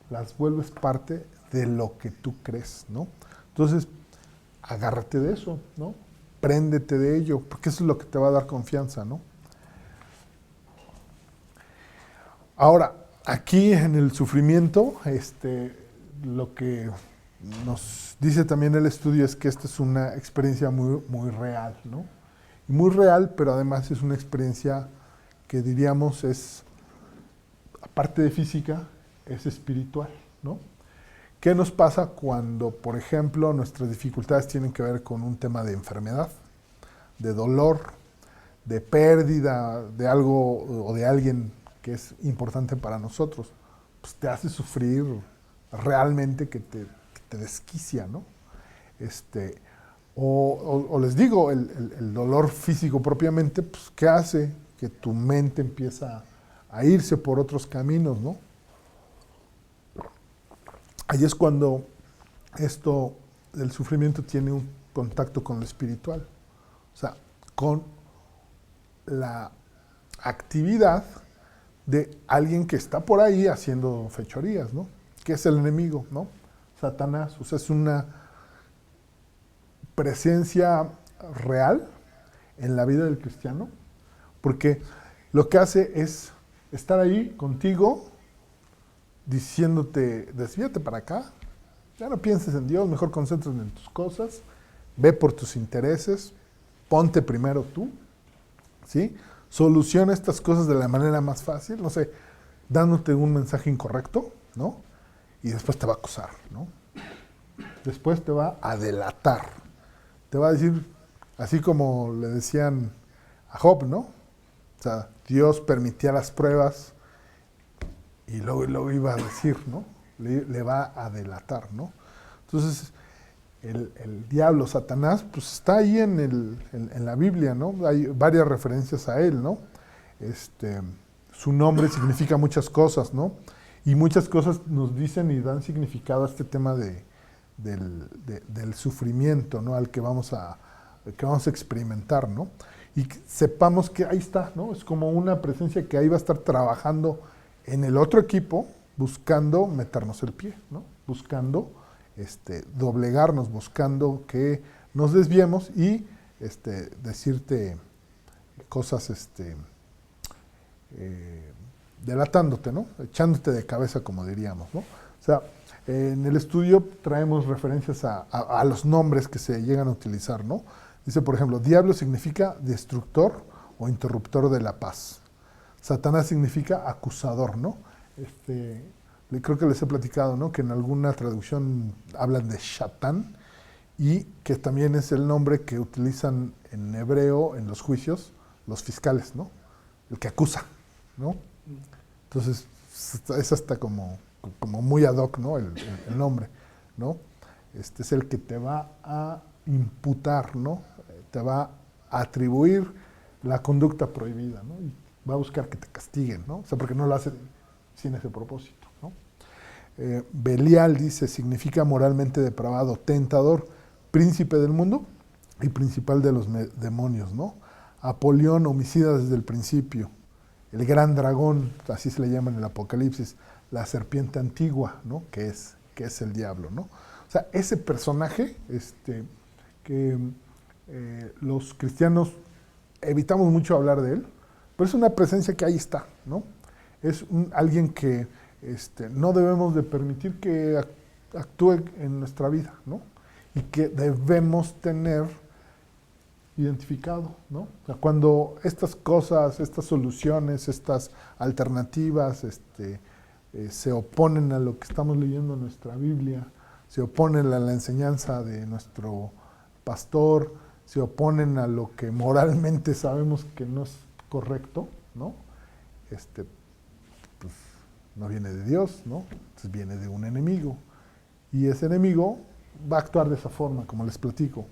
las vuelves parte de lo que tú crees, ¿no? Entonces, agárrate de eso, ¿no? Préndete de ello, porque eso es lo que te va a dar confianza, ¿no? Ahora, aquí en el sufrimiento, lo que nos dice también el estudio es que esta es una experiencia muy, muy real, ¿no? Muy real, pero además es una experiencia que diríamos es, aparte de física, es espiritual, ¿no? ¿Qué nos pasa cuando, por ejemplo, nuestras dificultades tienen que ver con un tema de enfermedad, de dolor, de pérdida de algo o de alguien que es importante para nosotros? Pues te hace sufrir realmente que te desquicia, ¿no? O les digo, el dolor físico propiamente, pues ¿qué hace? Que tu mente empieza a irse por otros caminos, ¿no? Ahí es cuando esto del sufrimiento tiene un contacto con lo espiritual, o sea, con la actividad de alguien que está por ahí haciendo fechorías, ¿no? Que es el enemigo, ¿no? Satanás, o sea, es una presencia real en la vida del cristiano, porque lo que hace es estar ahí contigo, diciéndote, desvíate para acá, ya no pienses en Dios, mejor concéntrate en tus cosas, ve por tus intereses, ponte primero tú, ¿sí? Soluciona estas cosas de la manera más fácil, no sé, dándote un mensaje incorrecto, ¿no? Y después te va a acusar, ¿no? Después te va a delatar, te va a decir, así como le decían a Job, ¿no? O sea, Dios permitía las pruebas y luego iba a decir, ¿no? Le va a delatar, ¿no? Entonces, el diablo, Satanás, pues está ahí en la Biblia, ¿no? Hay varias referencias a él, ¿no? Su nombre significa muchas cosas, ¿no? Y muchas cosas nos dicen y dan significado a este tema del sufrimiento, ¿no? Al que vamos a experimentar, ¿no? Y sepamos que ahí está, ¿no? Es como una presencia que ahí va a estar trabajando en el otro equipo, buscando meternos el pie, ¿no? Buscando doblegarnos, buscando que nos desviemos y decirte cosas delatándote, ¿no? Echándote de cabeza, como diríamos, ¿no? O sea, en el estudio traemos referencias a los nombres que se llegan a utilizar, ¿no? Dice, por ejemplo, diablo significa destructor o interruptor de la paz. Satanás significa acusador, ¿no? Creo que les he platicado, ¿no? Que en alguna traducción hablan de Shatán y que también es el nombre que utilizan en hebreo en los juicios los fiscales, ¿no? El que acusa, ¿no? Entonces es hasta como muy ad hoc, ¿no? El nombre, ¿no? Es el que te va a imputar, ¿no? Te va a atribuir la conducta prohibida, ¿no? Y va a buscar que te castiguen, ¿no? O sea, porque no lo hace sin ese propósito, ¿no? Belial dice, significa moralmente depravado, tentador, príncipe del mundo y principal de los demonios, ¿no? Apolión, homicida desde el principio, el gran dragón, así se le llama en el Apocalipsis, la serpiente antigua, ¿no? Que es el diablo, ¿no? O sea, ese personaje que los cristianos evitamos mucho hablar de él, pero es una presencia que ahí está, ¿no? Es alguien que no debemos de permitir que actúe en nuestra vida, ¿no? Y que debemos tener identificado, ¿no? O sea, cuando estas cosas, estas soluciones, estas alternativas se oponen a lo que estamos leyendo en nuestra Biblia, se oponen a la enseñanza de nuestro pastor, se oponen a lo que moralmente sabemos que no es correcto, ¿no? Pues no viene de Dios, ¿no? Entonces viene de un enemigo. Y ese enemigo va a actuar de esa forma, como les platico.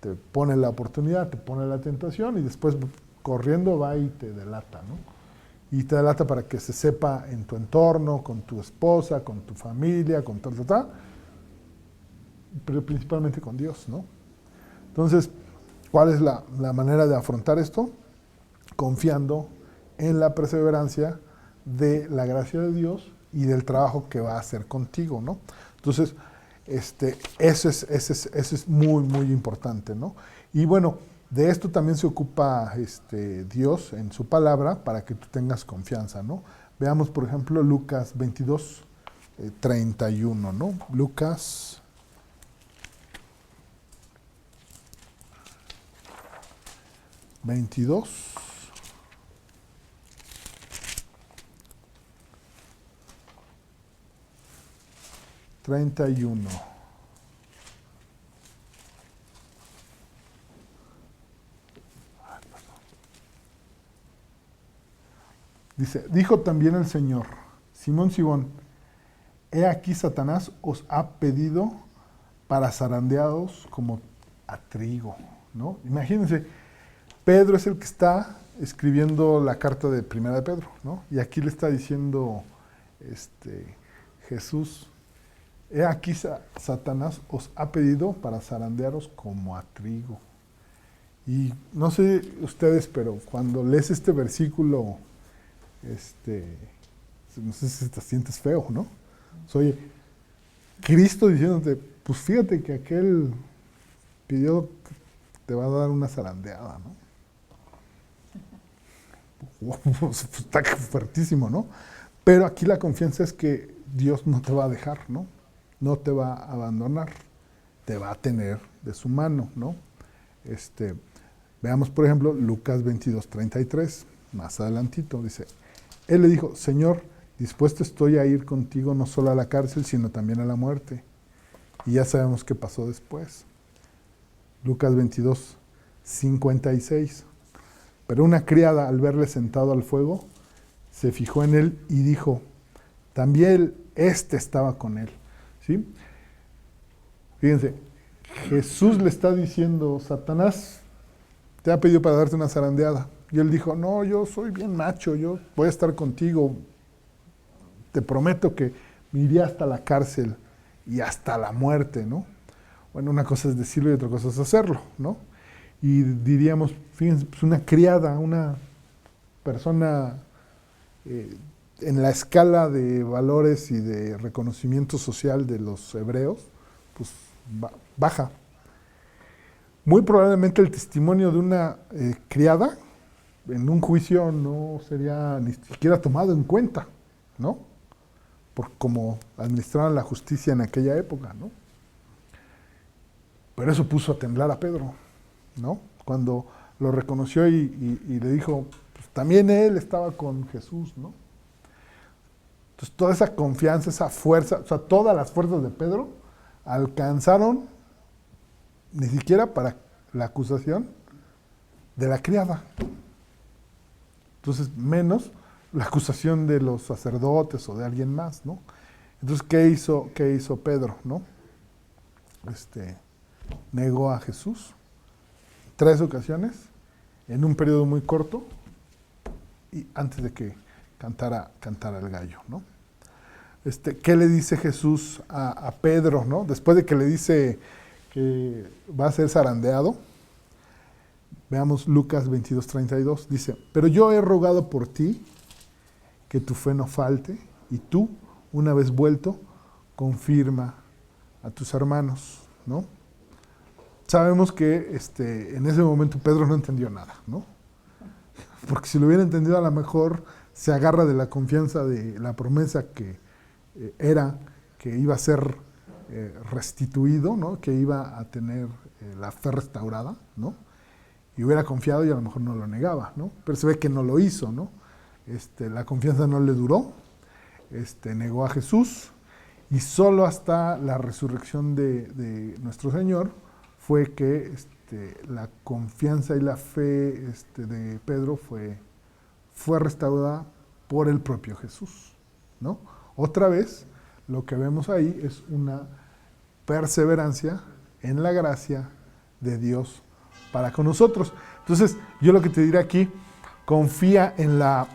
Te pone la oportunidad, te pone la tentación y después corriendo va y te delata, ¿no? Y te delata para que se sepa en tu entorno, con tu esposa, con tu familia, con tal, pero principalmente con Dios, ¿no? Entonces, ¿cuál es la manera de afrontar esto? Confiando en la perseverancia de la gracia de Dios y del trabajo que va a hacer contigo, ¿no? Entonces, eso es muy, muy importante, ¿no? Y bueno, de esto también se ocupa Dios en su palabra para que tú tengas confianza, ¿no? Veamos, por ejemplo, Lucas 22, 31, ¿no? Lucas 22. Dice, dijo también el Señor, Simón, Simón, he aquí Satanás os ha pedido para zarandeados como a trigo, ¿no? Imagínense, Pedro es el que está escribiendo la carta de Primera de Pedro, ¿no? Y aquí le está diciendo Jesús, he aquí Satanás os ha pedido para zarandearos como a trigo. Y no sé ustedes, pero cuando lees este versículo, no sé si te sientes feo, ¿no? Oye, Cristo diciéndote, pues fíjate que aquel pidió, te va a dar una zarandeada, ¿no? Está fuertísimo, ¿no? Pero aquí la confianza es que Dios no te va a dejar, ¿no? No te va a abandonar, te va a tener de su mano, ¿no? Veamos, por ejemplo, Lucas 22, 33, más adelantito, dice, él le dijo, Señor, dispuesto estoy a ir contigo no solo a la cárcel, sino también a la muerte. Y ya sabemos qué pasó después. Lucas 22, 56. Pero una criada, al verle sentado al fuego, se fijó en él y dijo, también estaba con él. ¿Sí? Fíjense, Jesús le está diciendo, Satanás te ha pedido para darte una zarandeada. Y él dijo, no, yo soy bien macho, yo voy a estar contigo. Te prometo que me iré hasta la cárcel y hasta la muerte, ¿no? Bueno, una cosa es decirlo y otra cosa es hacerlo, ¿no? Y diríamos, fíjense, pues una criada, una persona en la escala de valores y de reconocimiento social de los hebreos, pues baja. Muy probablemente el testimonio de una criada en un juicio no sería ni siquiera tomado en cuenta, ¿no? Por cómo administraban la justicia en aquella época, ¿no? Pero eso puso a temblar a Pedro, ¿no? Cuando lo reconoció y le dijo, pues también él estaba con Jesús, ¿no? Entonces toda esa confianza, esa fuerza, o sea, todas las fuerzas de Pedro alcanzaron ni siquiera para la acusación de la criada. Entonces, menos la acusación de los sacerdotes o de alguien más, ¿no? Entonces, ¿qué hizo Pedro, no? Negó a Jesús 3 ocasiones en un periodo muy corto y antes de que cantara el gallo, ¿no? ¿Qué le dice Jesús a Pedro, no? Después de que le dice que va a ser zarandeado, veamos Lucas 22, 32, dice, pero yo he rogado por ti que tu fe no falte y tú, una vez vuelto, confirma a tus hermanos, ¿no? Sabemos que en ese momento Pedro no entendió nada, ¿no? Porque si lo hubiera entendido a lo mejor se agarra de la confianza de la promesa que era que iba a ser restituido, ¿no? Que iba a tener la fe restaurada, ¿no? Y hubiera confiado y a lo mejor no lo negaba, ¿no? Pero se ve que no lo hizo, ¿no? La confianza no le duró, negó a Jesús y solo hasta la resurrección de nuestro Señor fue que la confianza y la fe de Pedro fue restaurada por el propio Jesús, ¿no? Otra vez, lo que vemos ahí es una perseverancia en la gracia de Dios para con nosotros. Entonces, yo lo que te diré aquí, confía en la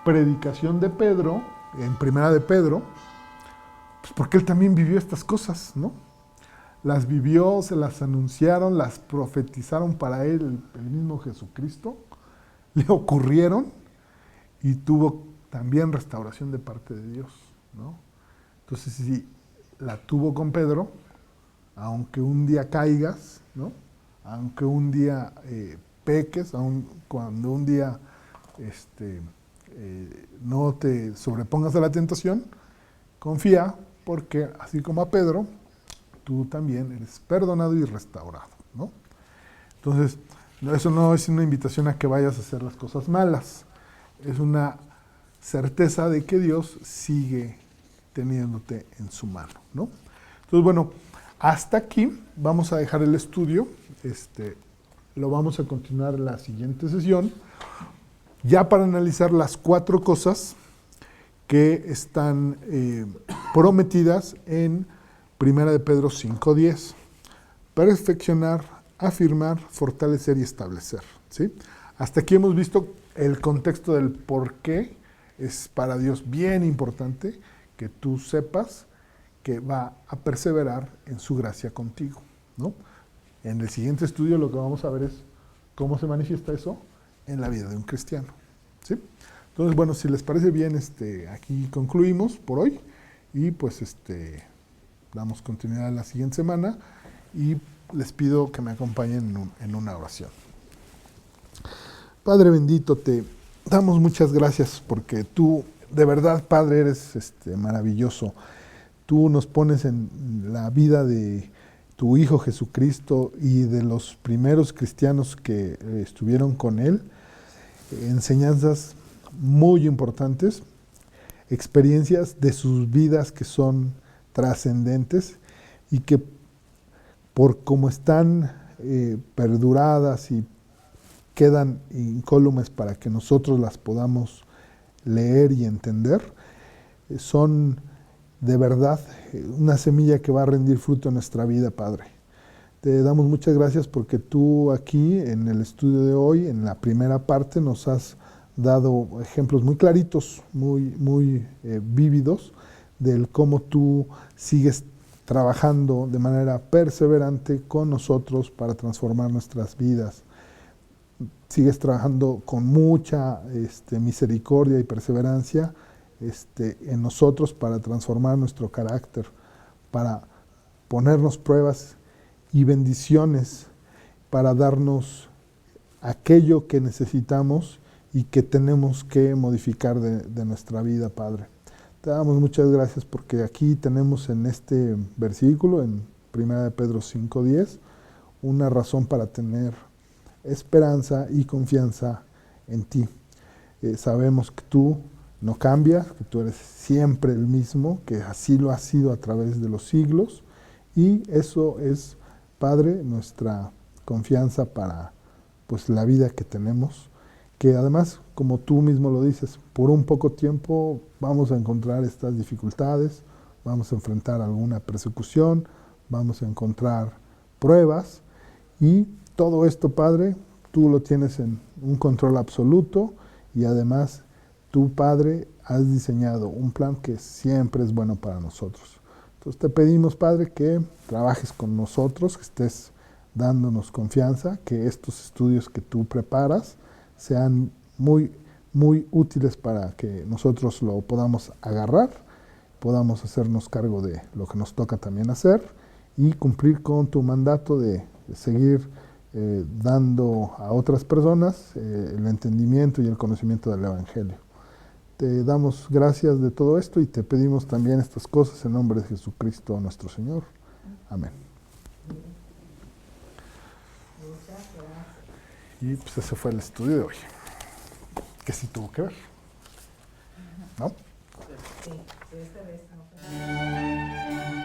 predicación de Pedro, en Primera de Pedro, pues porque él también vivió estas cosas, ¿no? Las vivió, se las anunciaron, las profetizaron para él, el mismo Jesucristo, le ocurrieron y tuvo también restauración de parte de Dios, ¿no? Entonces, si la tuvo con Pedro, aunque un día caigas, ¿no? Aunque un día peques, aun cuando un día no te sobrepongas a la tentación, confía, porque así como a Pedro, tú también eres perdonado y restaurado, ¿no? Entonces, eso no es una invitación a que vayas a hacer las cosas malas, es una certeza de que Dios sigue teniéndote en su mano, ¿no? Entonces, bueno, hasta aquí vamos a dejar el estudio, lo vamos a continuar en la siguiente sesión, ya para analizar las 4 cosas que están prometidas en 1 de Pedro 5:10. Perfeccionar, afirmar, fortalecer y establecer, ¿sí? Hasta aquí hemos visto el contexto del por qué es para Dios bien importante que tú sepas que va a perseverar en su gracia contigo, ¿no? En el siguiente estudio lo que vamos a ver es cómo se manifiesta eso en la vida de un cristiano, ¿sí? Entonces, bueno, si les parece bien, aquí concluimos por hoy y pues damos continuidad la siguiente semana y les pido que me acompañen en una oración. Padre bendito, te damos muchas gracias porque tú, de verdad, Padre, eres maravilloso. Tú nos pones en la vida de tu Hijo Jesucristo y de los primeros cristianos que estuvieron con Él, enseñanzas muy importantes, experiencias de sus vidas que son trascendentes y que por cómo están perduradas y quedan incólumes para que nosotros las podamos leer y entender, son de verdad una semilla que va a rendir fruto en nuestra vida, Padre. Te damos muchas gracias porque tú aquí en el estudio de hoy, en la primera parte, nos has dado ejemplos muy claritos, muy vívidos, del cómo tú sigues trabajando de manera perseverante con nosotros para transformar nuestras vidas. Sigues trabajando con mucha misericordia y perseverancia en nosotros para transformar nuestro carácter, para ponernos pruebas y bendiciones, para darnos aquello que necesitamos y que tenemos que modificar de nuestra vida, Padre. Te damos muchas gracias porque aquí tenemos en este versículo, en 1 de Pedro 5:10, una razón para tener esperanza y confianza en ti. Sabemos que tú no cambias, que tú eres siempre el mismo, que así lo has sido a través de los siglos, y eso es, Padre, nuestra confianza para pues la vida que tenemos, que además, como tú mismo lo dices, por un poco tiempo vamos a encontrar estas dificultades, vamos a enfrentar alguna persecución, vamos a encontrar pruebas, y todo esto, Padre, tú lo tienes en un control absoluto, y además tú, Padre, has diseñado un plan que siempre es bueno para nosotros. Entonces te pedimos, Padre, que trabajes con nosotros, que estés dándonos confianza, que estos estudios que tú preparas sean muy útiles para que nosotros lo podamos agarrar, podamos hacernos cargo de lo que nos toca también hacer y cumplir con tu mandato de seguir dando a otras personas el entendimiento y el conocimiento del Evangelio. Te damos gracias de todo esto y te pedimos también estas cosas en nombre de Jesucristo nuestro Señor. Amén. Y pues ese fue el estudio de hoy, que sí tuvo que ver, ¿no? Sí, esta vez no.